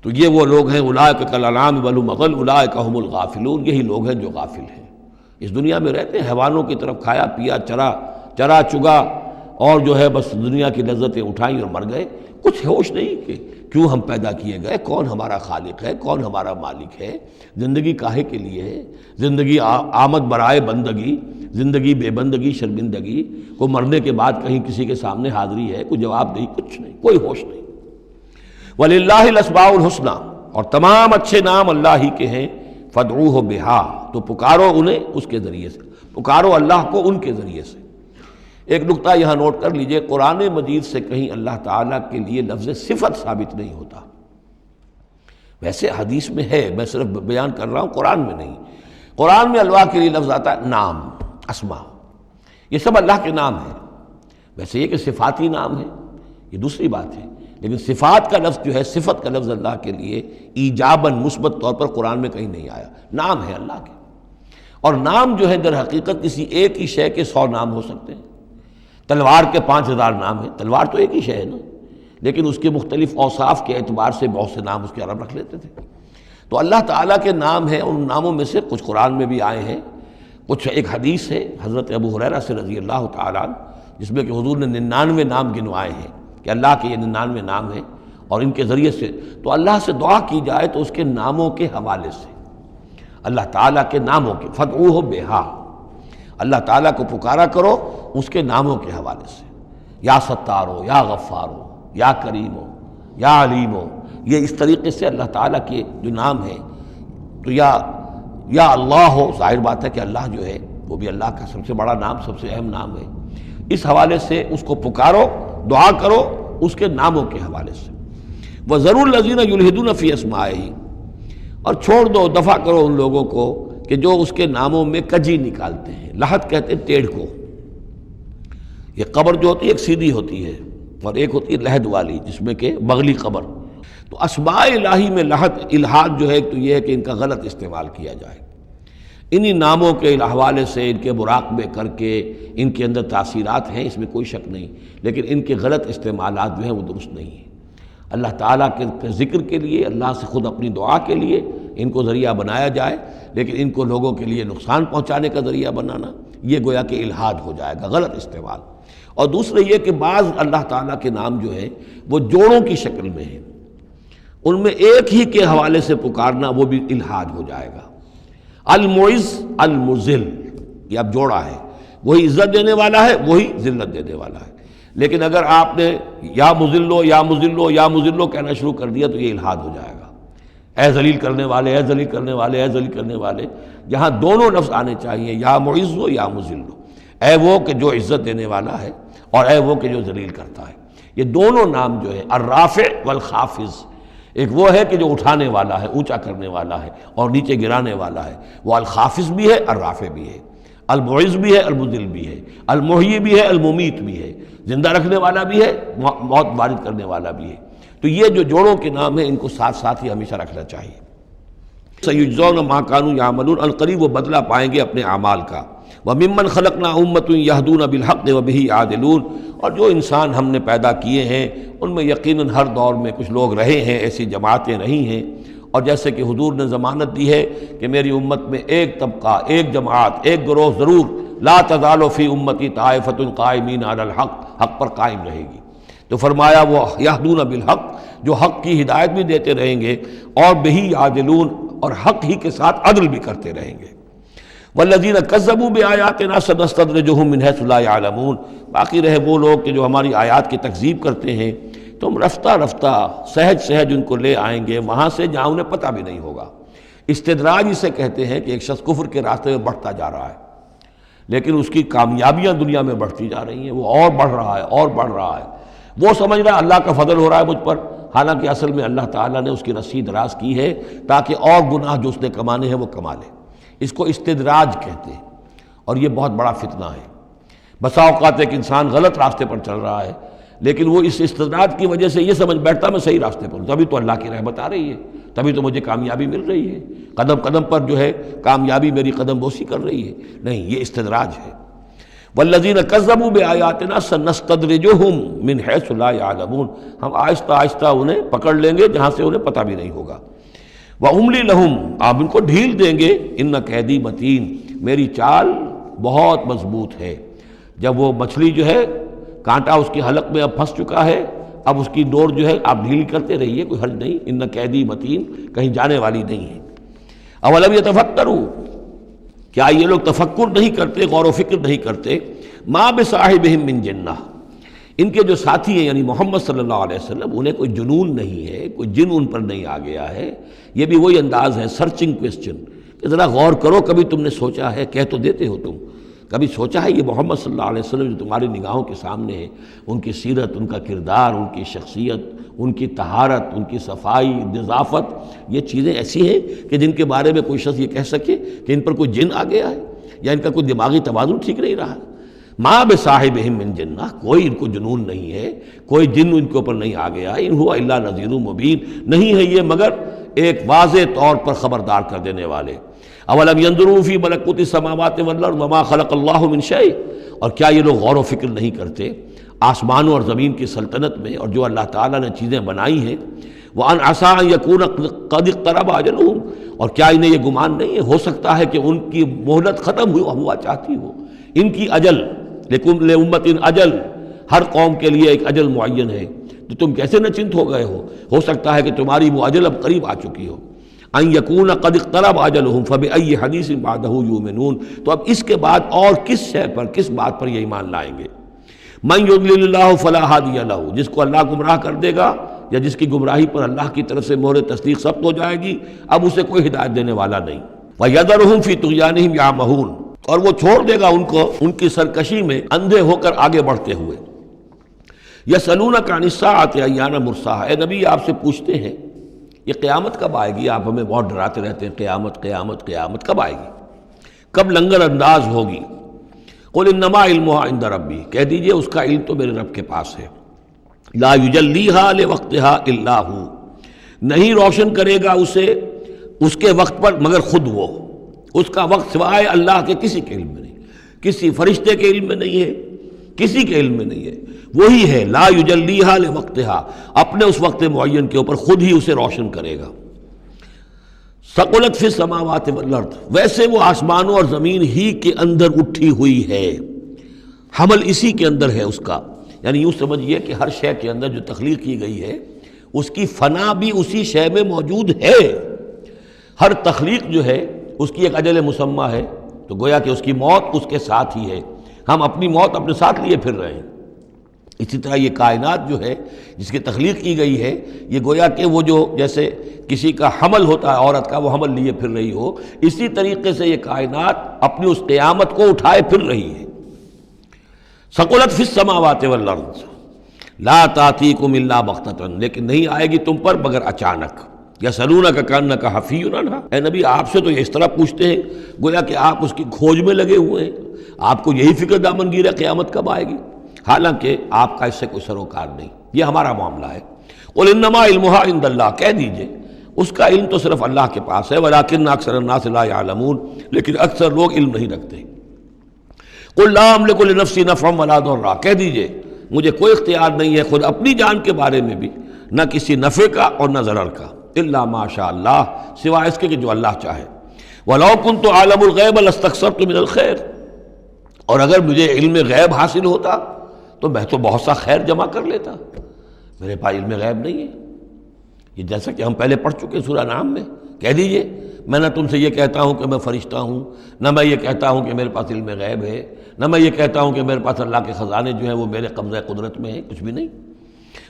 تو یہ وہ لوگ ہیں اولئک کالانعام بل هم اضل اولئک هم الغافلون، یہی لوگ ہیں جو غافل ہیں، اس دنیا میں رہتے ہیں حیوانوں کی طرف کھایا پیا چرا چگا اور جو ہے بس دنیا کی لذتیں اٹھائیں اور مر گئے، کچھ ہوش نہیں کہ کیوں ہم پیدا کیے گئے، کون ہمارا خالق ہے، کون ہمارا مالک ہے، زندگی کاہے کے لیے ہے، زندگی آمد برائے بندگی، زندگی بے بندگی شرمندگی، کو مرنے کے بعد کہیں کسی کے سامنے حاضری ہے، کوئی جواب نہیں، کچھ نہیں، کوئی ہوش نہیں. وَلِلَّهِ الْأَسْمَاءُ الْحُسْنَى، اور تمام اچھے نام اللہ ہی کے ہیں، فَادْعُوهُ بِهَا، تو پکارو انہیں اس کے ذریعے سے، پکارو اللہ کو ان کے ذریعے سے. ایک نقطہ یہاں نوٹ کر لیجئے، قرآن مجید سے کہیں اللہ تعالیٰ کے لیے لفظ صفت ثابت نہیں ہوتا. ویسے حدیث میں ہے، میں صرف بیان کر رہا ہوں، قرآن میں نہیں. قرآن میں اللہ کے لیے لفظ آتا ہے نام، اسما، یہ سب اللہ کے نام ہیں. ویسے یہ کہ صفاتی نام ہے یہ دوسری بات ہے، لیکن صفات کا لفظ جو ہے، صفت کا لفظ اللہ کے لیے ایجاباً مثبت طور پر قرآن میں کہیں نہیں آیا. نام ہے اللہ کے، اور نام جو ہے در حقیقت کسی ایک ہی شے کے 100 نام ہو سکتے ہیں. تلوار کے 5000 نام ہیں، تلوار تو ایک ہی شے ہے نا، لیکن اس کے مختلف اوصاف کے اعتبار سے بہت سے نام اس کے عرب رکھ لیتے تھے. تو اللہ تعالیٰ کے نام ہیں، ان ناموں میں سے کچھ قرآن میں بھی آئے ہیں، کچھ ایک حدیث ہے حضرت ابو ہریرہ سے رضی اللہ تعالیٰ عنہ، جس میں کہ حضور نے 99 نام گنوائے ہیں کہ اللہ کے یہ 99 نام ہیں، اور ان کے ذریعے سے تو اللہ سے دعا کی جائے تو اس کے ناموں کے حوالے سے، اللہ تعالیٰ کے ناموں کے، فادعوہ بہا، اللہ تعالیٰ کو پکارا کرو اس کے ناموں کے حوالے سے، یا ستارو، یا غفارو، یا کریمو، یا علیمو. یہ اس طریقے سے اللہ تعالیٰ کے جو نام ہیں، تو یا اللہ ہو، ظاہر بات ہے کہ اللہ جو ہے وہ بھی اللہ کا سب سے بڑا نام، سب سے اہم نام ہے. اس حوالے سے اس کو پکارو، دعا کرو اس کے ناموں کے حوالے سے. وَذَرُوا الَّذِينَ يُلْحِدُونَ فِي أَسْمَائِهِ، اور چھوڑ دو، دفع کرو ان لوگوں کو کہ جو اس کے ناموں میں کجی نکالتے ہیں. لحد کہتے ہیں ٹیڑھ کو. یہ قبر جو ہوتی ہے ایک سیدھی ہوتی ہے اور ایک ہوتی ہے لحد والی، جس میں کہ بغلی قبر. تو اسماء الہی میں لحد، الحاد جو ہے تو یہ ہے کہ ان کا غلط استعمال کیا جائے. انہی ناموں کے حوالے سے ان کے مراقبے کر کے ان کے اندر تاثیرات ہیں، اس میں کوئی شک نہیں، لیکن ان کے غلط استعمالات جو ہیں وہ درست نہیں ہیں. اللہ تعالیٰ کے ذکر کے لیے، اللہ سے خود اپنی دعا کے لیے ان کو ذریعہ بنایا جائے، لیکن ان کو لوگوں کے لیے نقصان پہنچانے کا ذریعہ بنانا یہ گویا کہ الحاد ہو جائے گا، غلط استعمال. اور دوسرے یہ کہ بعض اللہ تعالیٰ کے نام جو ہیں وہ جوڑوں کی شکل میں ہیں، ان میں ایک ہی کے حوالے سے پکارنا وہ بھی الحاد ہو جائے گا. المعز المذل، یہ اب جوڑا ہے، وہی عزت دینے والا ہے، وہی ذلت دینے والا ہے. لیکن اگر آپ نے یا مذلو یا مذلو یا مذلو کہنا شروع کر دیا تو یہ الحاد ہو جائے گا. اے ذلیل کرنے والے، اے ذلیل کرنے والے، اے ذلیل کرنے والے. جہاں دونوں لفظ آنے چاہیے، یا معز ہو یا مذل ہو، اے وہ کہ جو عزت دینے والا ہے اور اے وہ کہ جو ذلیل کرتا ہے. یہ دونوں نام جو ہے الرافع والخافض، ایک وہ ہے کہ جو اٹھانے والا ہے، اونچا کرنے والا ہے اور نیچے گرانے والا ہے، وہ الخافض بھی ہے، الرافع بھی ہے، المعز بھی ہے، المذل بھی ہے، المحیی بھی ہے، الممیت بھی ہے، زندہ رکھنے والا بھی ہے، موت وارد کرنے والا بھی ہے. تو یہ جو جوڑوں کے نام ہیں ان کو ساتھ ساتھ ہی ہمیشہ رکھنا چاہیے. سَيُجْزَوْنَ مَا كَانُوا يَعْمَلُونَ، القریب وہ بدلہ پائیں گے اپنے اعمال کا. وَمِمَّنْ خَلَقْنَا أُمَّةٌ يَهْدُونَ بِالْحَقِّ وَبِهِ يَعْدِلُونَ، اور جو انسان ہم نے پیدا کیے ہیں ان میں یقیناً ہر دور میں کچھ لوگ رہے ہیں، ایسی جماعتیں رہی ہیں. اور جیسے کہ حضور نے ضمانت دی ہے کہ میری امت میں ایک طبقہ، ایک جماعت، ایک گروہ ضرور، لا تزال فی امتی طائفۃ قائمین علی الحق، حق پر قائم رہے گی. تو فرمایا وہ یہدون بالحق، جو حق کی ہدایت بھی دیتے رہیں گے، اور بہی یعدلون، اور حق ہی کے ساتھ عدل بھی کرتے رہیں گے. والذین کذبوا بآیاتنا سنستدرجهم من حیث لا یعلمون، باقی رہے وہ لوگ کہ جو ہماری آیات کی تکذیب کرتے ہیں تو ہم رفتہ رفتہ سہج سہج ان کو لے آئیں گے وہاں سے جہاں انہیں پتہ بھی نہیں ہوگا. استدراج اسے کہتے ہیں کہ ایک شخص کفر کے راستے میں بڑھتا جا رہا ہے، لیکن اس کی کامیابیاں دنیا میں بڑھتی جا رہی ہیں، وہ اور بڑھ رہا ہے اور بڑھ رہا ہے. وہ سمجھ رہا ہے اللہ کا فضل ہو رہا ہے مجھ پر، حالانکہ اصل میں اللہ تعالیٰ نے اس کی رسی دراز کی ہے تاکہ اور گناہ جو اس نے کمانے ہیں وہ کما لے. اس کو استدراج کہتے ہیں، اور یہ بہت بڑا فتنہ ہے. بسا اوقات ایک انسان غلط راستے پر چل رہا ہے، لیکن وہ اس استدراج کی وجہ سے یہ سمجھ بیٹھتا میں صحیح راستے پر ہوں، تبھی تو اللہ کی رحمت آ رہی ہے، تبھی تو مجھے کامیابی مل رہی ہے، قدم قدم پر جو ہے کامیابی میری قدم بوسی کر رہی ہے۔ نہیں، یہ استدراج ہے۔ والذین کذبوا بآیاتنا سنستدرجہم من حیث لا یعلمون، ہم آہستہ آہستہ انہیں پکڑ لیں گے جہاں سے انہیں پتہ بھی نہیں ہوگا۔ واملی لہم، آپ ان کو ڈھیل دیں گے، ان قیدی متین، میری چال بہت مضبوط ہے۔ جب وہ مچھلی جو ہے کانٹا اس کی حلق میں اب پھنس چکا ہے، اب اس کی ڈور جو ہے آپ ڈھیل کرتے رہیے، کوئی حرج نہیں، ان قیدی متین، کہیں جانے والی نہیں ہے۔ اولم یتفکروا، کیا یہ لوگ تفکر نہیں کرتے، غور و فکر نہیں کرتے؟ ما بصاحبہم من جنہ، ان کے جو ساتھی ہیں یعنی محمد صلی اللہ علیہ وسلم، انہیں کوئی جنون نہیں ہے، کوئی جن ان پر نہیں آ گیا ہے۔ یہ بھی وہی انداز ہے، سرچنگ کویسچن، کہ ذرا غور کرو، کبھی تم نے سوچا ہے، کہہ تو دیتے ہو تم، کبھی سوچا ہے یہ محمد صلی اللہ علیہ وسلم جو تمہاری نگاہوں کے سامنے ہے، ان کی سیرت، ان کا کردار، ان کی شخصیت، ان کی طہارت، ان کی صفائی، نظافت، یہ چیزیں ایسی ہیں کہ جن کے بارے میں کوئی شخص یہ کہہ سکے کہ ان پر کوئی جن آ گیا ہے یا ان کا کوئی دماغی توازن ٹھیک نہیں رہا؟ ما بصاحبہم من جنہ، کوئی ان کو جنون نہیں ہے، کوئی جن ان کے اوپر نہیں آ گیا، ان ہوا الا نذیر مبین، نہیں ہے یہ مگر ایک واضح طور پر خبردار کر دینے والے۔ اولم ينظروا فی ملکوت السماوات والارض وما خلق اللہ من شیء، اور کیا یہ لوگ غور و فکر نہیں کرتے آسمانوں اور زمین کی سلطنت میں اور جو اللہ تعالیٰ نے چیزیں بنائی ہیں؟ وان عسى ان يكون قد اقترب اجلهم، اور کیا انہیں یہ گمان نہیں ہے ہو سکتا ہے کہ ان کی مہلت ختم ہوا چاہتی ہو، ان کی اجل، لکل امت اجل، ہر قوم کے لیے ایک اجل معین ہے، تو تم کیسے نچنت ہو گئے ہو سکتا ہے کہ تمہاری وہ اجل اب قریب آ چکی ہو۔ ان یکون قد اقترب اجلہم فبأی حدیث بعدہ یؤمنون، تو اب اس کے بعد اور کس شے پر، کس بات پر یہ ایمان لائیں گے؟ من یضلل اللہ فلا ہادی لہ، جس کو اللہ گمراہ کر دے گا یا جس کی گمراہی پر اللہ کی طرف سے مہر تصدیق ثبت ہو جائے گی، اب اسے کوئی ہدایت دینے والا نہیں۔ وَيَذَرُهُمْ فِي طُغْيَانِهِمْ يَعْمَهُونَ، اور وہ چھوڑ دے گا ان کو ان کی سرکشی میں اندھے ہو کر آگے بڑھتے ہوئے۔ یسألونک عن الساعۃ ایان مرساھا، اے نبی آپ سے پوچھتے ہیں یہ قیامت کب آئے گی؟ آپ ہمیں بہت ڈراتے رہتے ہیں، قیامت قیامت قیامت کب آئے گی، کب لنگر انداز ہوگی؟ قل انما علمھا عند ربی، کہہ دیجئے اس کا علم تو میرے رب کے پاس ہے۔ لا یجلیھا لوقتھا الا ھو، نہیں روشن کرے گا اسے اس کے وقت پر مگر خود وہ، اس کا وقت سوائے اللہ کے کسی کے علم میں نہیں، کسی فرشتے کے علم میں نہیں ہے، کسی کے علم میں نہیں ہے، وہی ہے لا یجلیھا لوقتھا، اپنے اس وقت معین کے اوپر خود ہی اسے روشن کرے گا۔ ثقلت فی السماوات والارض، ویسے وہ آسمانوں اور زمین ہی کے اندر اٹھی ہوئی ہے، حمل اسی کے اندر ہے اس کا، یعنی یوں سمجھیے کہ ہر شے کے اندر جو تخلیق کی گئی ہے اس کی فنا بھی اسی شے میں موجود ہے۔ ہر تخلیق جو ہے اس کی ایک اجل مسمى ہے، تو گویا کہ اس کی موت اس کے ساتھ ہی ہے، ہم اپنی موت اپنے ساتھ لیے پھر رہے ہیں۔ اسی طرح یہ کائنات جو ہے جس کی تخلیق کی گئی ہے، یہ گویا کہ وہ جو جیسے کسی کا حمل ہوتا ہے عورت کا، وہ حمل لیے پھر رہی ہو، اسی طریقے سے یہ کائنات اپنی اس قیامت کو اٹھائے پھر رہی ہے۔ ثقلت فی السماوات والارض لا تأتیکم الا بغتۃ، لیکن نہیں آئے گی تم پر مگر اچانک۔ یسألونک کأنک حفی عنہا، اے نبی آپ سے تو یہ اس طرح پوچھتے ہیں گویا کہ آپ اس کی کھوج میں لگے ہوئے ہیں، آپ کو یہی فکر دامنگیر ہے قیامت کب آئے گی، حالانکہ آپ کا اس سے کوئی سروکار نہیں، یہ ہمارا معاملہ ہے۔ قل انما علمھا عند اللہ، کہہ دیجئے اس کا علم تو صرف اللہ کے پاس ہے، ولکن اکثر الناس لا یعلمون، لیکن اکثر لوگ علم نہیں رکھتے۔ قل لا املک لنفسی نفعا ولا ضرا، کہہ دیجئے مجھے کوئی اختیار نہیں ہے خود اپنی جان کے بارے میں بھی، نہ کسی نفع کا اور نہ ضرر کا، الا ما شاء اللہ، سوائے اس کے کہ جو اللہ چاہے۔ ولو کنت اعلم الغیب لاستکثرت من الخیر، اور اگر مجھے علم غیب حاصل ہوتا تو میں تو بہت سا خیر جمع کر لیتا، میرے پاس علم غیب نہیں ہے۔ یہ جیسا کہ ہم پہلے پڑھ چکے سورہ انعام میں، کہہ دیجئے میں نہ تم سے یہ کہتا ہوں کہ میں فرشتہ ہوں، نہ میں یہ کہتا ہوں کہ میرے پاس علم غیب ہے، نہ میں یہ کہتا ہوں کہ میرے پاس اللہ کے خزانے جو ہیں وہ میرے قبضہ قدرت میں ہیں، کچھ بھی نہیں۔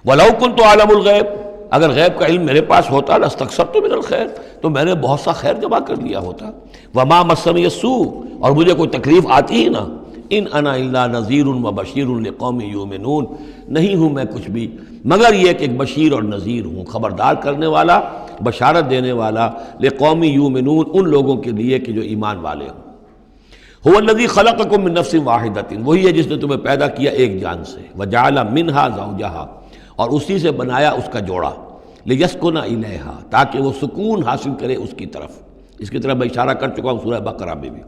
وَلَوْ كُنْتُ أَعْلَمُ الْغَيْبَ، اگر غیب کا علم میرے پاس ہوتا لَاسْتَكْثَرْتُ مِنَ الْخَيْرِ، تو میں نے بہت سا خیر جمع کر لیا ہوتا۔ وَمَا مَسَّنِيَ السُّوءُ، اور مجھے کوئی تکلیف آتی ہی نہ۔ ان انا الا نذیر وبشیر لقوم یؤمنون، نہیں ہوں میں کچھ بھی مگر یہ کہ ایک بشیر اور نذیر ہوں، خبردار کرنے والا، بشارت دینے والا، لقوم یؤمنون، ان لوگوں کے لیے کہ جو ایمان والے ہوں۔ هو الذی خلقکم من نفس واحدۃ، وہی ہے جس نے تمہیں پیدا کیا ایک جان سے، وجعل منہا زوجہا، اور اسی سے بنایا اس کا جوڑا، لیسکن الیہا، تاکہ وہ سکون حاصل کرے اس کی طرف۔ اس کی طرف میں اشارہ کر چکا ہوں سورہ بقرہ میں بھی۔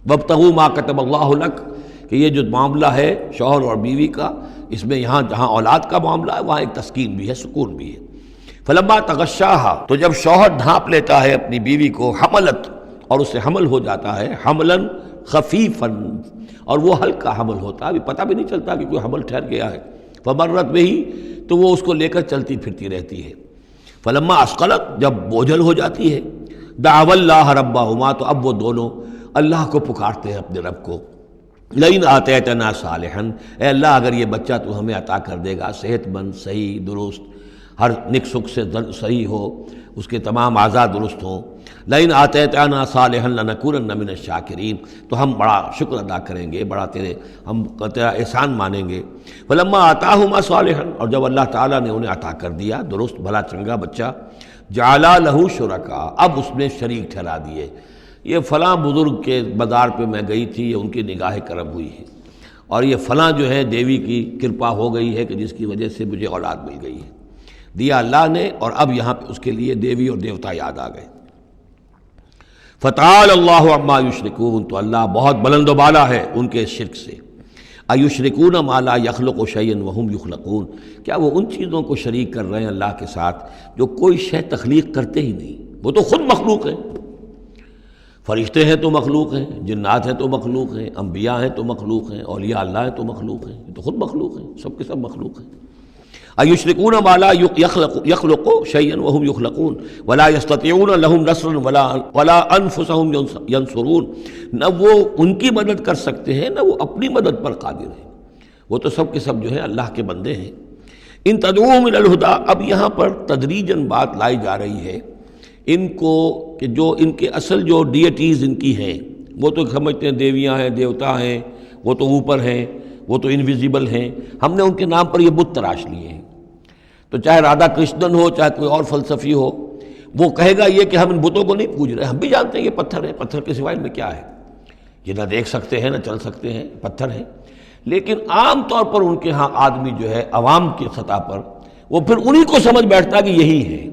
وابتغوا ما کتب اللہ لک، کہ یہ جو معاملہ ہے شوہر اور بیوی کا، اس میں یہاں جہاں اولاد کا معاملہ ہے وہاں ایک تسکین بھی ہے، سکون بھی ہے۔ فلما تغشاہا، تو جب شوہر ڈھانپ لیتا ہے اپنی بیوی کو، حملت، اور اس سے حمل ہو جاتا ہے، حملاً خفیفاً، اور وہ ہلکا حمل ہوتا ہے، ابھی پتہ بھی نہیں چلتا کہ کوئی حمل ٹھہر گیا ہے، فمرت بہ، تو وہ اس کو لے کر چلتی پھرتی رہتی ہے۔ فلما اثقلت، جب بوجھل ہو جاتی ہے، دعوا اللہ ربہما، تو اب وہ دونوں اللہ کو پکارتے ہیں، اپنے رب کو، لئن آتیتنا صالحا، اے اللہ اگر یہ بچہ تو ہمیں عطا کر دے گا صحت مند، صحیح، درست، ہر نک سکھ سے صحیح ہو، اس کے تمام اعضاء درست ہوں، لئن آتیتنا صالحا لنکونن من الشاکرین، تو ہم بڑا شکر ادا کریں گے، بڑا ہم تیرا احسان مانیں گے۔ فلما آتاہما صالحا، اور جب اللہ تعالیٰ نے انہیں عطا کر دیا درست بھلا چنگا بچہ، جعلا لہ شرکاء، اب اس میں شریک ٹھہرا دیے، یہ فلاں بزرگ کے مزار پہ میں گئی تھی، یہ ان کی نگاہ کرم ہوئی ہے، اور یہ فلاں جو ہے دیوی کی کرپا ہو گئی ہے کہ جس کی وجہ سے مجھے اولاد مل گئی ہے، دیا اللہ نے، اور اب یہاں پہ اس کے لیے دیوی اور دیوتا یاد آ گئے۔ فتعال اللہ عما یشرکون، تو اللہ بہت بلند و بالا ہے ان کے شرک سے۔ ایشرکون ما لا یخلق شیئا وہم یخلقون، کیا وہ ان چیزوں کو شریک کر رہے ہیں اللہ کے ساتھ جو کوئی شے تخلیق کرتے ہی نہیں، وہ تو خود مخلوق ہیں۔ فرشتے ہیں تو مخلوق ہیں، جنات ہیں تو مخلوق ہیں، انبیاء ہیں تو مخلوق ہیں، اولیاء اللہ ہیں تو مخلوق ہیں، یہ تو خود مخلوق ہیں، سب کے سب مخلوق ہیں۔ ایشرکون ما لا یخلق شیئا وہم یخلقون ولا یستطیعون لہم نصرا ولا انفسہم ینصرون، نہ وہ ان کی مدد کر سکتے ہیں نہ وہ اپنی مدد پر قادر ہیں، وہ تو سب کے سب جو ہے اللہ کے بندے ہیں۔ ان تدعوہم الی الہدی، اب یہاں پر تدریجاً بات لائی جا رہی ہے ان کو کہ جو ان کے اصل جو ڈیٹیز ان کی ہیں، وہ تو سمجھتے ہیں دیویاں ہیں، دیوتا ہیں، وہ تو اوپر ہیں، وہ تو انویزیبل ہیں، ہم نے ان کے نام پر یہ بت تراش لیے ہیں۔ تو چاہے رادھا کرشنن ہو، چاہے کوئی اور فلسفی ہو، وہ کہے گا یہ کہ ہم ان بتوں کو نہیں پوج رہے، ہم بھی جانتے ہیں یہ پتھر ہے، پتھر کے سوائے میں کیا ہے، یہ نہ دیکھ سکتے ہیں نہ چل سکتے ہیں، پتھر ہیں۔ لیکن عام طور پر ان کے ہاں آدمی جو ہے عوام کی سطح پر، وہ پھر انہی کو سمجھ بیٹھتا کہ یہی ہے،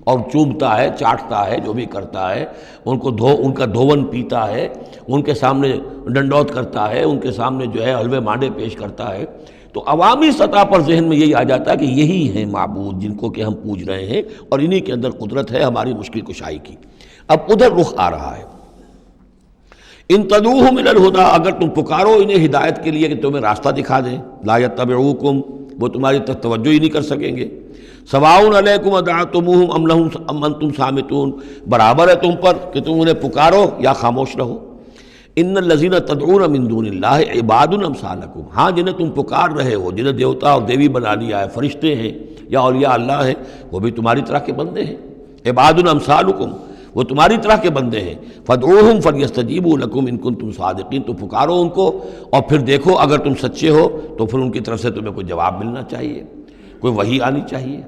اور چومتا ہے، چاٹتا ہے، جو بھی کرتا ہے، ان کا دھون پیتا ہے، ان کے سامنے ڈنڈوت کرتا ہے، ان کے سامنے جو ہے حلوے مانڈے پیش کرتا ہے، تو عوامی سطح پر ذہن میں یہی آ جاتا ہے کہ یہی ہیں معبود جن کو کہ ہم پوج رہے ہیں، اور انہی کے اندر قدرت ہے ہماری مشکل کشائی کی۔ اب ادھر رخ آ رہا ہے، ان تدعوہم الی الہدی، اگر تم پکارو انہیں ہدایت کے لیے کہ تمہیں راستہ دکھا دیں، لا یتبعوکم، وہ تمہاری طرف توجہ ہی نہیں کر سکیں گے، سواء علیکم ادعوتموہم ام انتم صامتون، برابر ہے تم پر کہ تم انہیں پکارو یا خاموش رہو۔ ان الذین تدعون من دون اللہ عباد امثالکم، ہاں جنہیں تم پکار رہے ہو، جنہیں دیوتا اور دیوی بنا لیا ہے، فرشتے ہیں یا اولیاء اللہ ہیں، وہ بھی تمہاری طرح کے بندے ہیں، عباد امثالکم، وہ تمہاری طرح کے بندے ہیں، فادعوہم فلیستجیبوا لکم ان کنتم صادقین، تو پکارو ان کو اور پھر دیکھو اگر تم سچے ہو تو پھر ان کی طرف سے تمہیں کوئی جواب ملنا چاہیے، کوئی وحی آنی چاہیے۔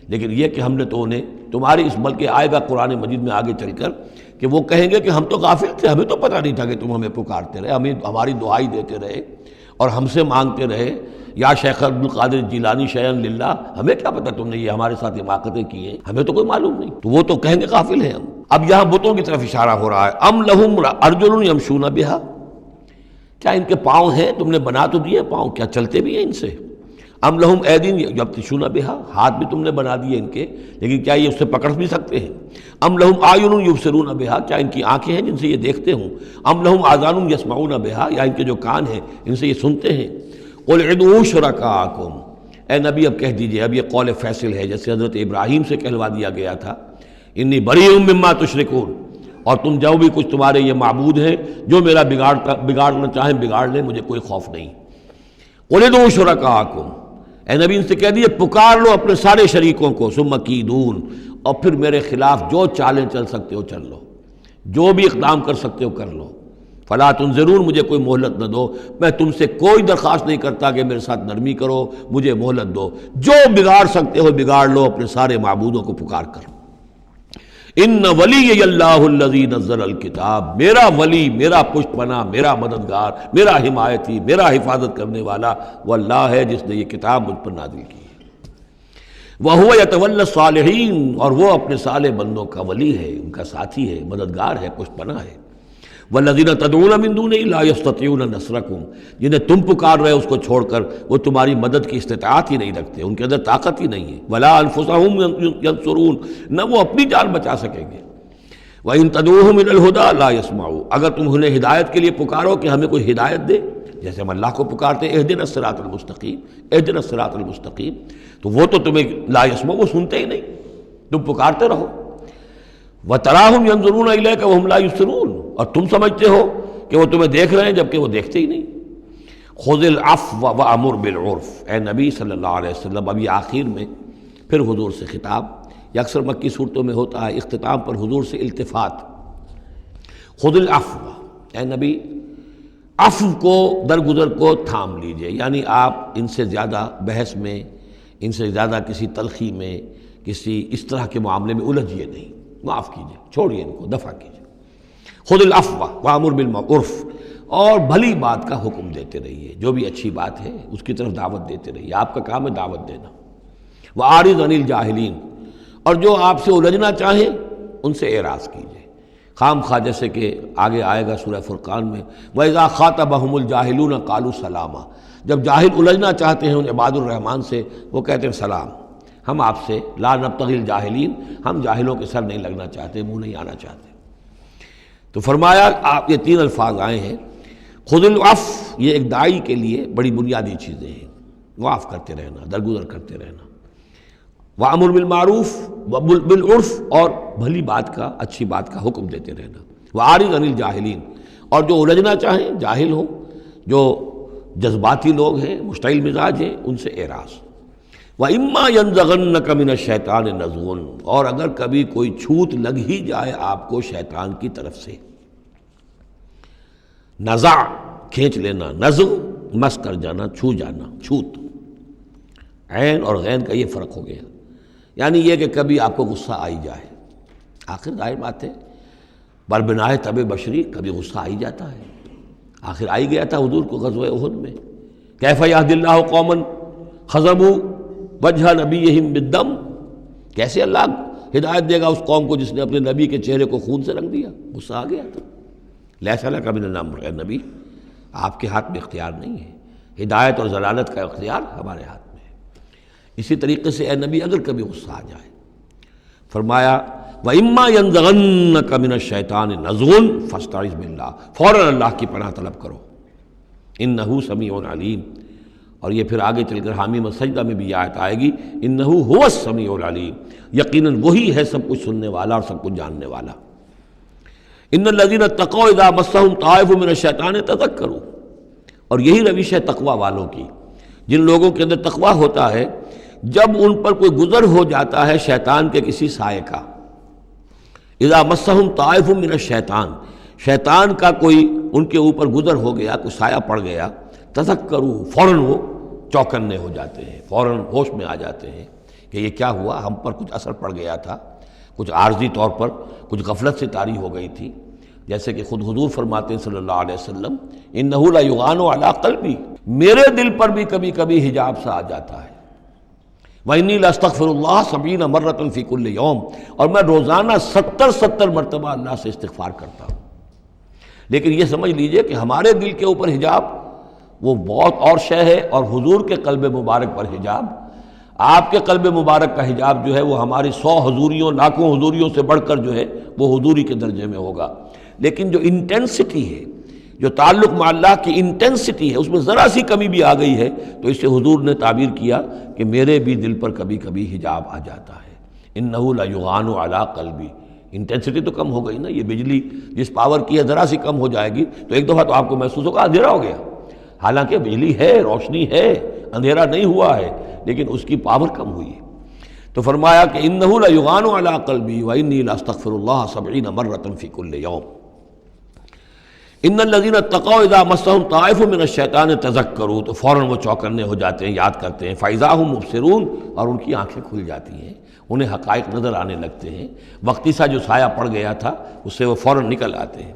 لیکن یہ کہ ہم نے تو انہیں تمہاری اس، بلکہ آئے گا قرآن مجید میں آگے چل کر کہ وہ کہیں گے کہ ہم تو غافل تھے، ہمیں تو پتہ نہیں تھا کہ تم ہمیں پکارتے رہے، ہمیں ہماری دعائی دیتے رہے اور ہم سے مانگتے رہے، یا شیخ عبد القادر جیلانی شیئن للہ، ہمیں کیا پتہ تم نے یہ ہمارے ساتھ حماقتیں کی ہیں، ہمیں تو کوئی معلوم نہیں، تو وہ تو کہیں گے غافل ہیں ہم۔ اب یہاں بتوں کی طرف اشارہ ہو رہا ہے، ام لہم ارجل یمشون بہا، کیا ان کے پاؤں ہیں، تم نے بنا تو دیے پاؤں، کیا چلتے بھی ہیں ان سے؟ ام لہم ایدین یبطشون بہا، ہاتھ بھی تم نے بنا دیے ان کے، لیکن کیا یہ اس سے پکڑ بھی سکتے ہیں؟ ام لہم اعین یبصرون بہا، کیا ان کی آنکھیں ہیں جن سے یہ دیکھتے ہوں؟ ام لہم آذان یسمعون بہا، یا ان کے جو کان ہیں ان سے یہ سنتے ہیں؟ قل ادعوا شرکاءکم، اے نبی اب کہہ دیجئے، اب یہ قول فیصل ہے، جیسے حضرت ابراہیم سے کہلوا دیا گیا تھا، انی بریء مما تشرکون، اور تم جو بھی کچھ تمہارے یہ معبود ہیں جو میرا بگاڑنا چاہیں بگاڑ لیں، مجھے کوئی خوف نہیں۔ قل ادعوا شرکاءکم، اے نبی ان سے کہہ دیے پکار لو اپنے سارے شریکوں کو، ثم کیدون، اور پھر میرے خلاف جو چالیں چل سکتے ہو چل لو، جو بھی اقدام کر سکتے ہو کر لو، فلا تنظرون، مجھے کوئی مہلت نہ دو، میں تم سے کوئی درخواست نہیں کرتا کہ میرے ساتھ نرمی کرو، مجھے مہلت دو، جو بگاڑ سکتے ہو بگاڑ لو اپنے سارے معبودوں کو پکار کر۔ ان ولی اللہ الذی نزل الکتاب، میرا ولی، میرا پشت پناہ، میرا مددگار، میرا حمایتی، میرا حفاظت کرنے والا وہ اللہ ہے جس نے یہ کتاب مجھ پر نازل کی ہے۔ وَهُوَ يَتَوَلَّى الصَّالِحِينَ، اور وہ اپنے صالح بندوں کا ولی ہے، ان کا ساتھی ہے، مددگار ہے، پشت پناہ ہے۔ وَالَّذِينَ تَدْعُونَ مِن دُونِهِ لَا يَسْتَطِيعُونَ نَصْرَكُمْ، جنہیں تم پکار رہے اس کو چھوڑ کر وہ تمہاری مدد کی استطاعت ہی نہیں رکھتے، ان کے اندر طاقت ہی نہیں ہے۔ وَلَا أَنفُسَهُمْ يَنصُرُونَ، نہ وہ اپنی جان بچا سکیں گے۔ وَإِن تَدْعُوهُمْ إِلَى الْهُدَىٰ لَا يَسْمَعُوا، اگر تم انہیں ہدایت کے لیے پکارو کہ ہمیں کوئی ہدایت دے، جیسے ہم اللہ کو پکارتے ہیں اہدنا الصراط المستقیم، اہدنا الصراط المستقیم، تو وہ تو تمہیں لا يسمعوا، وہ سنتے ہی نہیں، تم پکارتے رہو۔ وَتَرَاهُمْ يَنظُرُونَ إِلَيْكَ وَهُمْ لَا يُبْصِرُونَ، اور تم سمجھتے ہو کہ وہ تمہیں دیکھ رہے ہیں جبکہ وہ دیکھتے ہی نہیں۔ خُذِ الْعَفْوَ وَأْمُرْ بِالْعُرْفِ، اے نبی صلی اللہ علیہ وسلم، ابھی آخر میں پھر حضور سے خطاب، یہ اکثر مکی صورتوں میں ہوتا ہے، اختتام پر حضور سے التفات۔ خُذِ الْعَفْوَ، اے نبی عفو کو، درگزر کو تھام لیجئے، یعنی آپ ان سے زیادہ بحث میں، ان سے زیادہ کسی تلخی میں، کسی اس طرح کے معاملے میں الجھیے نہیں، معاف کیجئے، چھوڑیے ان کو، دفع کیجئے۔ خُذِ الْعَفْوَ وَأْمُرْ بِالْمَعْرُوفِ، اور بھلی بات کا حکم دیتے رہیے، جو بھی اچھی بات ہے اس کی طرف دعوت دیتے رہیے، آپ کا کام ہے دعوت دینا۔ وَأَعْرِضْ عَنِ الْجَاهِلِينَ، اور جو آپ سے الجھنا چاہیں ان سے اعراض کیجئے، خام خواہ، جیسے کہ آگے آئے گا سورہ فرقان میں، وَإِذَا خَاطَبَهُمُ الْجَاهِلُونَ قَالُوا سَلَامًا، جب جاہل الجھنا چاہتے ہیں ان عباد الرحمن سے، وہ کہتے ہیں سلام، ہم آپ سے لا نبتغی الجاہلین، ہم جاہلوں کے سر نہیں لگنا چاہتے، منہ نہیں آنا چاہتے۔ تو فرمایا آپ یہ تین الفاظ آئے ہیں، خذ العفو، یہ ایک داعی کے لیے بڑی بنیادی چیزیں ہیں، معاف کرتے رہنا، درگزر کرتے رہنا۔ وَأَمُرْ بِالْمَعْرُوفِ وَبِالْعُرْفِ، اور بھلی بات کا، اچھی بات کا حکم دیتے رہنا۔ وَأَعْرِضْ عَنِ الْجَاهِلِينَ، اور جو الجھنا چاہیں، جاہل ہوں، جو جذباتی لوگ ہیں، مشتعل مزاج ہیں، ان سے اعراض۔ وَإِمَّا يَنزَغَنَّكَ مِنَ الشَّيْطَانِ نَزْغٌ، اور اگر کبھی کوئی چھوت لگ ہی جائے آپ کو شیطان کی طرف سے، نزع کھینچ لینا، نزغ مس کر جانا، چھو جانا، چھوت، عین اور غین کا یہ فرق ہو گیا، یعنی یہ کہ کبھی آپ کو غصہ آئی جائے، آخر ظاہر بات ہے بربنائے طب بشری کبھی غصہ آئی جاتا ہے، آخر آئی گیا تھا حضور کو غزوہ احد میں، کیف یہد اللہ قوما خضبوا وجہ نبیہم بالدم، کیسے اللہ ہدایت دے گا اس قوم کو جس نے اپنے نبی کے چہرے کو خون سے رنگ دیا، غصہ آ گیا تھا۔ لیس لک من الامر، اے نبی آپ کے ہاتھ میں اختیار نہیں ہے، ہدایت اور ضلالت کا اختیار ہمارے ہاتھ میں ہے۔ اسی طریقے سے اے نبی اگر کبھی غصہ آ جائے، فرمایا وَإِمَّا يَنزَغَنَّكَ مِنَ الشَّيْطَانِ نَزْغٌ فَاسْتَعِذْ بِاللَّهِ، فوراً اللہ کی پناہ طلب کرو، إِنَّهُ سَمِيعٌ عَلِيمٌ۔ اور یہ پھر آگے چل کر حامیم السجدہ میں بھی یہ آیت آئے گی، إِنَّهُ هُوَ السَّمِيعُ الْعَلِيمُ، یقیناً وہی ہے سب کچھ سننے والا اور سب کچھ جاننے والا۔ إِنَّ الَّذِينَ اتَّقَوْا إِذَا مَسَّهُمْ طَائِفٌ مِّنَ الشَّيْطَانِ تَذَكَّرُوا، اور یہی روش ہے تقوی والوں کی، جن لوگوں کے اندر تقوی ہوتا ہے، جب ان پر کوئی گزر ہو جاتا ہے شیطان کے کسی سائے کا، اذا مسہم طائف من الشیطان، شیطان کا کوئی ان کے اوپر گزر ہو گیا، کوئی سایہ پڑ گیا، تذکروا، فوراً وہ چوکنے ہو جاتے ہیں، فوراً ہوش میں آ جاتے ہیں کہ یہ کیا ہوا، ہم پر کچھ اثر پڑ گیا تھا، کچھ عارضی طور پر کچھ غفلت سے طاری ہو گئی تھی، جیسے کہ خود حضور فرماتے ہیں صلی اللہ علیہ وسلم، انہ لا یغان علی قلبی، میرے دل پر بھی کبھی کبھی حجاب سا آ جاتا ہے، وَإِنِّي لَأَسْتَغْفِرُ اللَّهَ 70 مرۃ فی کل یوم، اور میں روزانہ 70 مرتبہ اللہ سے استغفار کرتا ہوں۔ لیکن یہ سمجھ لیجئے کہ ہمارے دل کے اوپر حجاب وہ بہت اور شے ہے، اور حضور کے قلب مبارک پر حجاب، آپ کے قلب مبارک کا حجاب جو ہے وہ ہماری 100 حضوریوں، لاکھوں حضوریوں سے بڑھ کر جو ہے وہ حضوری کے درجے میں ہوگا، لیکن جو انٹینسٹی ہے، جو تعلق مع اللہ کی انٹینسٹی ہے، اس میں ذرا سی کمی بھی آ گئی ہے تو اس سے حضور نے تعبیر کیا کہ میرے بھی دل پر کبھی کبھی حجاب آ جاتا ہے، انہ لا یغان علی قلبی، انٹینسٹی تو کم ہو گئی نا، یہ بجلی جس پاور کی ہے ذرا سی کم ہو جائے گی تو ایک دفعہ تو آپ کو محسوس ہوگا اندھیرا ہو گیا، حالانکہ بجلی ہے، روشنی ہے، اندھیرا نہیں ہوا ہے، لیکن اس کی پاور کم ہوئی ہے۔ تو فرمایا کہ انہ لا یغان علی قلبی وانی لاستغفر اللہ 70 مرۃ فی کل یوم۔ ان الذین اتقوا اذا مسهم طائف من الشیطان تذکروا، تو فوراً وہ چوکنے ہو جاتے ہیں، یاد کرتے ہیں، فاذا هم مبصرون، اور ان کی آنکھیں کھل جاتی ہیں، انہیں حقائق نظر آنے لگتے ہیں، وقتی سا جو سایہ پڑ گیا تھا اس سے وہ فوراً نکل آتے ہیں۔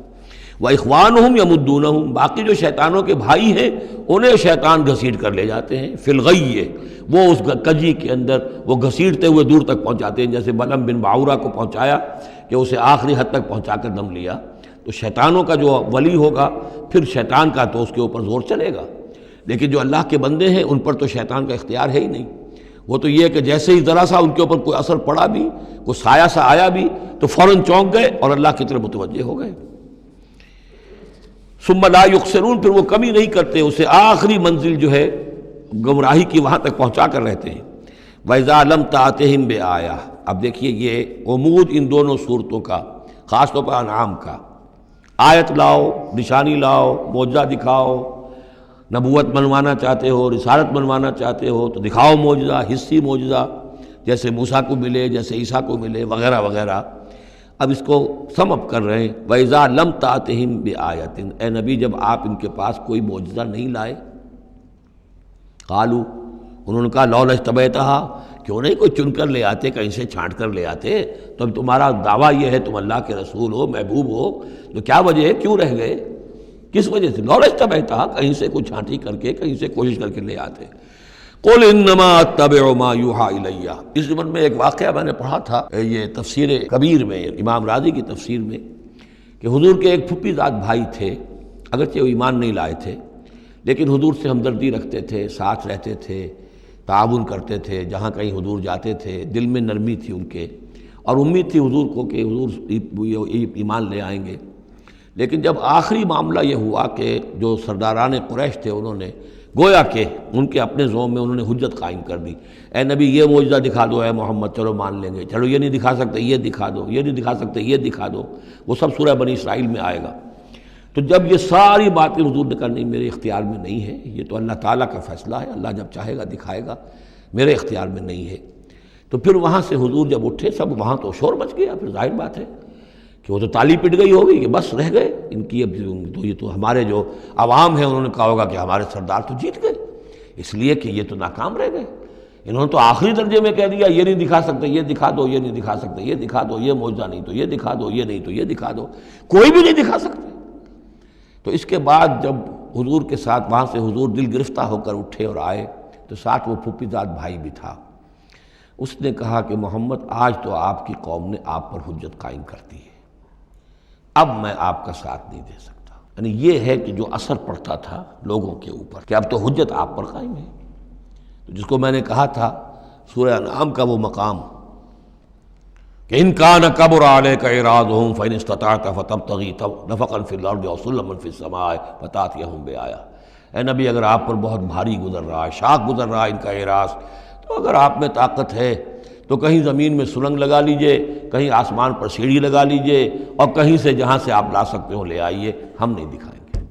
وَإِخْوَانُهُمْ يَمُدُّونَهُمْ، باقی جو شیطانوں کے بھائی ہیں انہیں شیطان گھسیٹ کر لے جاتے ہیں، فی الغی، وہ اس کجی کے اندر وہ گھسیٹتے ہوئے دور تک پہنچاتے ہیں، جیسے بلعم بن باعورہ کو پہنچایا کہ اسے آخری حد تک پہنچا کر دم لیا۔ تو شیطانوں کا جو ولی ہوگا پھر شیطان کا تو اس کے اوپر زور چلے گا، لیکن جو اللہ کے بندے ہیں ان پر تو شیطان کا اختیار ہے ہی نہیں۔ وہ تو یہ کہ جیسے ہی ذرا سا ان کے اوپر کوئی اثر پڑا بھی، کوئی سایہ سا آیا بھی تو فوراً چونک گئے اور اللہ کی طرف متوجہ ہو گئے۔ ثم لا یقصرون، پھر وہ کمی نہیں کرتے، اسے آخری منزل جو ہے گمراہی کی وہاں تک پہنچا کر رہتے ہیں۔ وَإِذَا لَمْ تَأْتِهِمْ بِآیَةٍ، اب دیکھیے یہ عمود ان دونوں صورتوں کا، خاص طور پر انعام کا، آیت لاؤ، نشانی لاؤ، معجزہ دکھاؤ، نبوت منوانا چاہتے ہو، رسالت منوانا چاہتے ہو تو دکھاؤ معجزہ، حصی معجزہ، جیسے موسیٰ کو ملے، جیسے عیسیٰ کو ملے، وغیرہ وغیرہ۔ اب اس کو سم اپ کر رہے ہیں، وَإِذَا لَمْ تَأْتِهِمْ بِآیَةٍ، اے نبی جب آپ ان کے پاس کوئی معجزہ نہیں لائے، قالوا، انہوں نے کہا لولا اجتبیتہا، کیوں نہیں کوئی چن کر لے آتے، کہیں سے چھانٹ کر لے آتے، تو اب تمہارا دعویٰ یہ ہے تم اللہ کے رسول ہو، محبوب ہو، تو کیا وجہ ہے، کیوں رہ گئے، کس وجہ سے؟ لولا اجتبیتہا، کہیں سے کوئی چھانٹی کر کے، کہیں سے کوشش کر کے لے آتے۔ قل انما اتبع ما یوحی الی، اس زمن میں ایک واقعہ میں نے پڑھا تھا، یہ تفسیر کبیر میں، امام راضی کی تفسیر میں، کہ حضور کے ایک پھپھی زاد بھائی تھے، اگرچہ وہ ایمان نہیں لائے تھے لیکن حضور سے ہمدردی رکھتے تھے، ساتھ رہتے تھے، تعاون کرتے تھے، جہاں کہیں حضور جاتے تھے دل میں نرمی تھی ان کے، اور امید تھی حضور کو کہ حضور ایمان لے آئیں گے۔ لیکن جب آخری معاملہ یہ ہوا کہ جو سرداران قریش تھے انہوں نے گویا کہ ان کے اپنے زوم میں انہوں نے حجت قائم کر دی، اے نبی یہ معجزہ دکھا دو، اے محمد چلو مان لیں گے، چلو یہ نہیں دکھا سکتے یہ دکھا دو، یہ نہیں دکھا سکتے یہ دکھا دو، وہ سب سورہ بنی اسرائیل میں آئے گا۔ تو جب یہ ساری باتیں حضور نے کہا نہیں میرے اختیار میں نہیں ہے، یہ تو اللہ تعالیٰ کا فیصلہ ہے، اللہ جب چاہے گا دکھائے گا، میرے اختیار میں نہیں ہے۔ تو پھر وہاں سے حضور جب اٹھے سب وہاں تو شور مچ گیا، پھر ظاہر بات ہے کہ وہ تو تالی پٹ گئی ہوگی کہ بس رہ گئے ان کی، اب تو یہ تو ہمارے جو عوام ہیں انہوں نے کہا ہوگا کہ ہمارے سردار تو جیت گئے، اس لیے کہ یہ تو ناکام رہ گئے، انہوں نے تو آخری درجے میں کہہ دیا یہ نہیں دکھا سکتے یہ دکھا دو، یہ نہیں دکھا سکتے یہ دکھا دو، یہ معجزہ نہیں تو یہ دکھا دو، یہ نہیں تو یہ دکھا دو، کوئی بھی نہیں دکھا سکتے۔ تو اس کے بعد جب حضور کے ساتھ وہاں سے حضور دل گرفتہ ہو کر اٹھے اور آئے تو ساتھ وہ پھوپھی زاد بھائی بھی تھا، اس نے کہا کہ محمد آج تو آپ کی قوم نے آپ پر حجت قائم کر دی ہے، اب میں آپ کا ساتھ نہیں دے سکتا۔ یعنی یہ ہے کہ جو اثر پڑتا تھا لوگوں کے اوپر کہ اب تو حجت آپ پر قائم ہے، تو جس کو میں نے کہا تھا سورہ انعام کا وہ مقام کہ ان کان کبر علیک اعراضهم فان استطعت فتبتغی نفقا فی الارض او سلما فی السماء فتاتیہم بآیہ، اے نبی اگر آپ پر بہت بھاری گزر رہا ہے، شاق گزر رہا ہے ان کا اعراض، تو اگر آپ میں طاقت ہے تو کہیں زمین میں سرنگ لگا لیجئے، کہیں آسمان پر سیڑھی لگا لیجئے، اور کہیں سے جہاں سے آپ لا سکتے ہو لے آئیے، ہم نہیں دکھائیں گے۔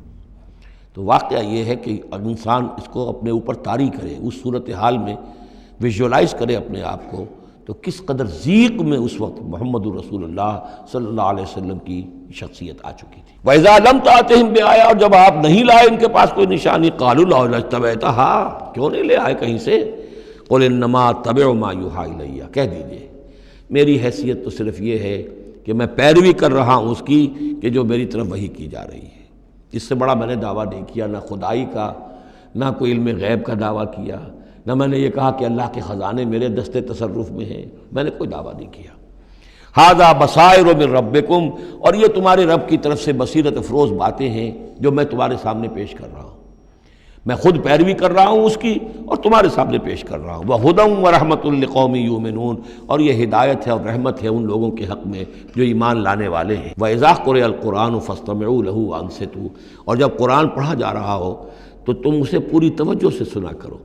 تو واقعہ یہ ہے کہ انسان اس کو اپنے اوپر طاری کرے، اس صورتحال میں ویژولائز کرے اپنے آپ کو، تو کس قدر ضیق میں اس وقت محمد الرسول اللہ صلی اللہ علیہ وسلم کی شخصیت آ چکی تھی۔ وَإِذَا لَمْ تَأْتِهِمْ بِآیَةٍ، اور جب آپ نہیں لائے ان کے پاس کوئی نشانی، قَالُوا لَوْلَا اجْتَبَیْتَهَا، کیوں نہیں لے آئے کہیں سے؟ قُلْ إِنَّمَا أَتَّبِعُ مَا يُوحَىٰ إِلَيَّ، کہہ دیجئے میری حیثیت تو صرف یہ ہے کہ میں پیروی کر رہا ہوں اس کی کہ جو میری طرف وحی کی جا رہی ہے، اس سے بڑا میں نے دعویٰ نہیں کیا، نہ خدائی کا، نہ کوئی علم غیب کا دعویٰ کیا، نہ میں نے یہ کہا کہ اللہ کے خزانے میرے دستے تصرف میں ہیں، میں نے کوئی دعویٰ نہیں کیا۔ ھذا بصائر من ربکم، اور یہ تمہارے رب کی طرف سے بصیرت افروز باتیں ہیں جو میں تمہارے سامنے پیش کر رہا ہوں، میں خود پیروی کر رہا ہوں اس کی اور تمہارے سامنے پیش کر رہا ہوں۔ وَھدًى وَرَحْمَةٌ لِّقَوْمٍ يُؤْمِنُونَ، اور یہ ہدایت ہے اور رحمت ہے ان لوگوں کے حق میں جو ایمان لانے والے ہیں۔ وَإِذَا قُرِئَ الْقُرْآنُ فَاسْتَمِعُوا لَهُ وَأَنصِتُوا، اور جب قرآن پڑھا جا رہا ہو تو تم اسے پوری توجہ سے سنا کرو۔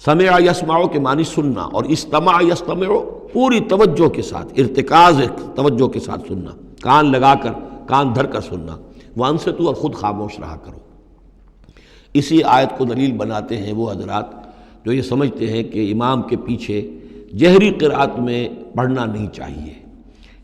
سمع یسمع کے معنی سننا، اور استمع یستمع پوری توجہ کے ساتھ، ارتکاز توجہ کے ساتھ سننا، کان لگا کر، کان دھر کر سننا۔ وانصتوا، اور خود خاموش رہا کرو۔ اسی آیت کو دلیل بناتے ہیں وہ حضرات جو یہ سمجھتے ہیں کہ امام کے پیچھے جہری قرأت میں پڑھنا نہیں چاہیے،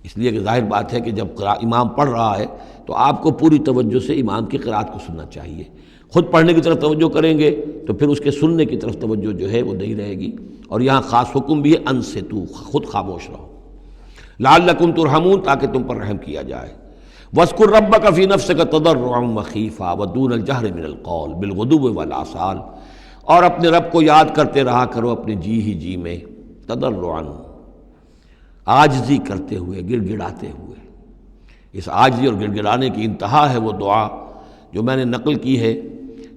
اس لیے کہ ظاہر بات ہے کہ جب امام پڑھ رہا ہے تو آپ کو پوری توجہ سے امام کی قرأت کو سننا چاہیے، خود پڑھنے کی طرف توجہ کریں گے تو پھر اس کے سننے کی طرف توجہ جو ہے وہ نہیں رہے گی، اور یہاں خاص حکم بھی ہے انصتوا، خود خاموش رہو، لعلکم ترحمون، تاکہ تم پر رحم کیا جائے۔ واذکر ربک فی نفسک تضرعا وخیفا ودون الجہر من القول بالغدو والآصال، اور اپنے رب کو یاد کرتے رہا کرو اپنے جی ہی جی میں، تضرعا، عاجزی کرتے ہوئے، گڑ گڑاتے ہوئے۔ اس عاجزی اور گڑ گڑانے کی انتہا ہے وہ دعا جو میں نے نقل کی ہے،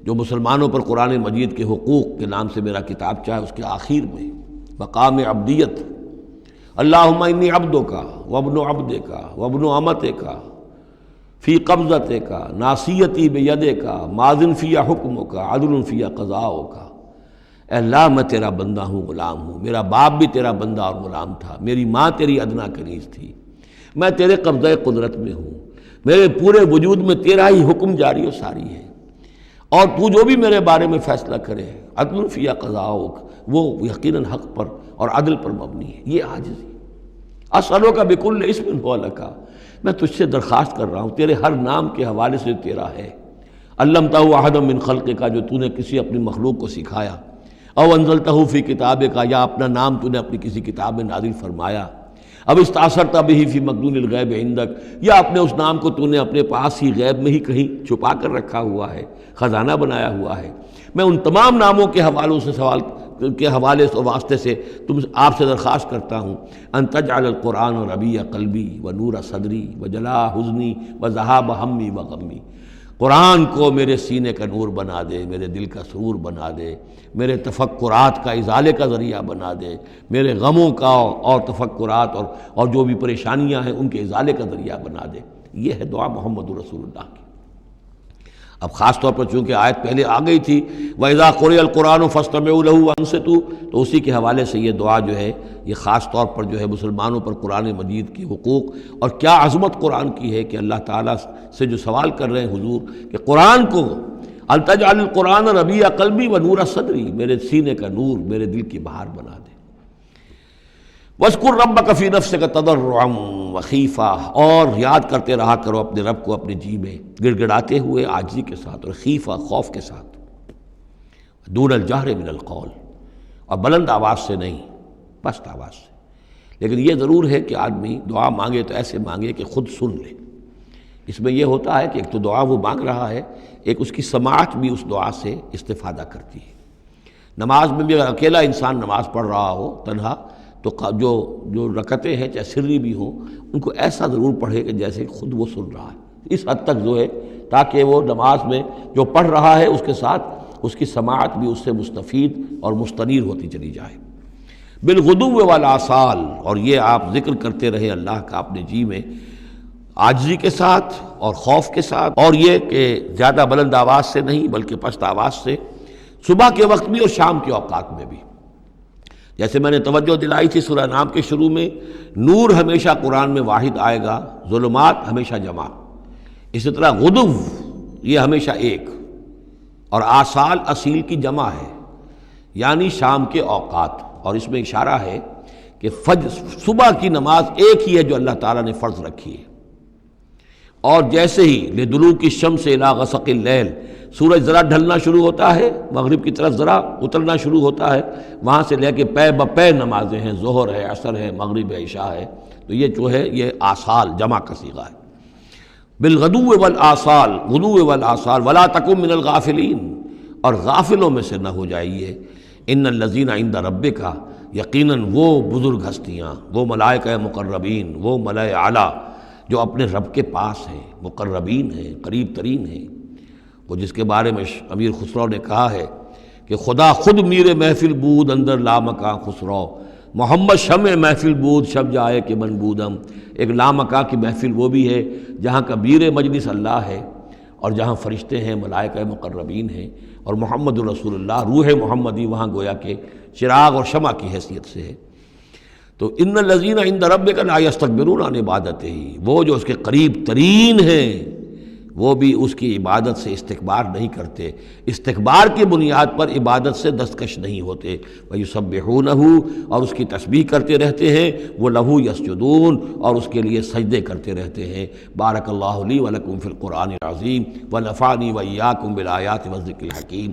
جو مسلمانوں پر قرآن مجید کے حقوق کے نام سے میرا کتابچہ ہے، اس کے آخر میں مقام عبدیت، اللہم انی عبدک وابن عبدک وابن امتک فی قبضتک ناصیتی بیدک ماض فی حکمک عدل فی قضاؤک۔ اے اللہ میں تیرا بندہ ہوں، غلام ہوں، میرا باپ بھی تیرا بندہ اور غلام تھا، میری ماں تیری ادنا کنیز تھی، میں تیرے قبضۂ قدرت میں ہوں، میرے پورے وجود میں تیرا ہی حکم جاری و ساری ہے، اور تو جو بھی میرے بارے میں فیصلہ کرے عدل فی قضاؤک، وہ یقیناً حق پر اور عدل پر مبنی ہے۔ یہ عاجزی۔ اسألک بکل اسم ہو لک، میں تجھ سے درخواست کر رہا ہوں تیرے ہر نام کے حوالے سے تیرا ہے، علمتہ احدا من خلقک، جو تو نے کسی اپنی مخلوق کو سکھایا، او انزلتہ فی کتابک، یا اپنا نام تو نے اپنی کسی کتاب میں نازل فرمایا، اب استاثرت بہ فی مکنون الغیب عندک، یا اپنے اس نام کو تو نے اپنے پاس ہی غیب میں ہی کہیں چھپا کر رکھا ہوا ہے، خزانہ بنایا ہوا ہے۔ میں ان تمام ناموں کے حوالوں سے سوال کے حوالے و واسطے سے آپ سے درخواست کرتا ہوں ان تجعل القرآن ربیع قلبی و نور صدری و جلاء حزنی و ذہاب ہمی و غمی، قرآن کو میرے سینے کا نور بنا دے، میرے دل کا سرور بنا دے، میرے تفکرات کا ازالے کا ذریعہ بنا دے، میرے غموں کا اور تفکرات اور جو بھی پریشانیاں ہیں ان کے ازالے کا ذریعہ بنا دے۔ یہ ہے دعا محمد رسول اللہ کی۔ اب خاص طور پر چونکہ آیت پہلے آ گئی تھی وَإِذَا قُرِئَ الْقُرْآنُ فَاسْتَمِعُوا لَهُ وَأَنصِتُوا، تو اسی کے حوالے سے یہ دعا جو ہے یہ خاص طور پر جو ہے مسلمانوں پر قرآن مجید کے حقوق، اور کیا عظمت قرآن کی ہے کہ اللہ تعالیٰ سے جو سوال کر رہے ہیں حضور کہ قرآن کو التجعل القرآن ربیع قلبی و نور صدری، میرے سینے کا نور، میرے دل کی بہار بنا دے۔ وَاذْكُرْ رَبَّكَ فِي نَفْسِكَ تَضَرُّعًا وَخِيفًا، اور یاد کرتے رہا کرو اپنے رب کو اپنے جی میں، گڑ گڑاتے ہوئے، عاجزی کے ساتھ، اور خیفہ، خوف کے ساتھ، دون الجہر من القول، اور بلند آواز سے نہیں، پست آواز سے۔ لیکن یہ ضرور ہے کہ آدمی دعا مانگے تو ایسے مانگے کہ خود سن لے۔ اس میں یہ ہوتا ہے کہ ایک تو دعا وہ مانگ رہا ہے، ایک اس کی سماعت بھی اس دعا سے استفادہ کرتی ہے۔ نماز میں بھی اگر اکیلا انسان نماز پڑھ رہا ہو تنہا، تو جو رکعتیں ہیں چاہے سری بھی ہوں، ان کو ایسا ضرور پڑھے کہ جیسے خود وہ سن رہا ہے، اس حد تک جو ہے تاکہ وہ نماز میں جو پڑھ رہا ہے اس کے ساتھ اس کی سماعت بھی اس سے مستفید اور مستنیر ہوتی چلی جائے۔ بالغدو والآصال، اور یہ آپ ذکر کرتے رہے اللہ کا اپنے جی میں، عاجزی کے ساتھ اور خوف کے ساتھ، اور یہ کہ زیادہ بلند آواز سے نہیں بلکہ پست آواز سے، صبح کے وقت بھی اور شام کے اوقات میں بھی۔ جیسے میں نے توجہ دلائی تھی سورہ نام کے شروع میں، نور ہمیشہ قرآن میں واحد آئے گا، ظلمات ہمیشہ جمع، اسی طرح غدو یہ ہمیشہ ایک، اور آصال اصیل کی جمع ہے، یعنی شام کے اوقات۔ اور اس میں اشارہ ہے کہ صبح کی نماز ایک ہی ہے جو اللہ تعالیٰ نے فرض رکھی ہے، اور جیسے ہی لدلوک الشمس الی غسق اللیل، سورج ذرا ڈھلنا شروع ہوتا ہے، مغرب کی طرف ذرا اترنا شروع ہوتا ہے، وہاں سے لے کے پے بپے نمازیں ہیں، ظہر ہے، عصر ہے، مغرب ہے، عشاء ہے، تو یہ جو ہے یہ آصال جمع کا صیغہ ہے۔ بالغدو والآصال، غدو والآصال، ولا تکن من الغافلین، اور غافلوں میں سے نہ ہو جائیے۔ ان الذین عند ربک، یقیناً وہ بزرگ ہستیاں، وہ ملائکہ مقربین، وہ ملائے اعلیٰ جو اپنے رب کے پاس ہیں، مقربین ہیں، قریب ترین ہیں، وہ جس کے بارے میں امیر خسرو نے کہا ہے کہ خدا خود میر محفل بود اندر لامکاں خسرو، محمد شمع محفل بود شب جائے کہ من بودم۔ ایک لامکاں کی محفل وہ بھی ہے جہاں کا میر مجلس اللہ ہے، اور جہاں فرشتے ہیں، ملائکہ مقربین ہیں، اور محمد رسول اللہ روح محمدی وہاں گویا کہ چراغ اور شمع کی حیثیت سے ہے۔ تو ان الذین عند ربک لا یستکبرون عن عبادتہ، وہ جو اس کے قریب ترین ہیں وہ بھی اس کی عبادت سے استکبار نہیں کرتے، استکبار کی بنیاد پر عبادت سے دستکش نہیں ہوتے۔ وَيُسَبِّحُونَهُ، اور اس کی تسبیح کرتے رہتے ہیں، وہ لَهُ يَسْجُدُونَ، اور اس کے لیے سجدے کرتے رہتے ہیں۔ بارک اللہ لی ولکم فی القرآن العظیم ونفعنی وإیاکم بالآیات والذکر الحکیم۔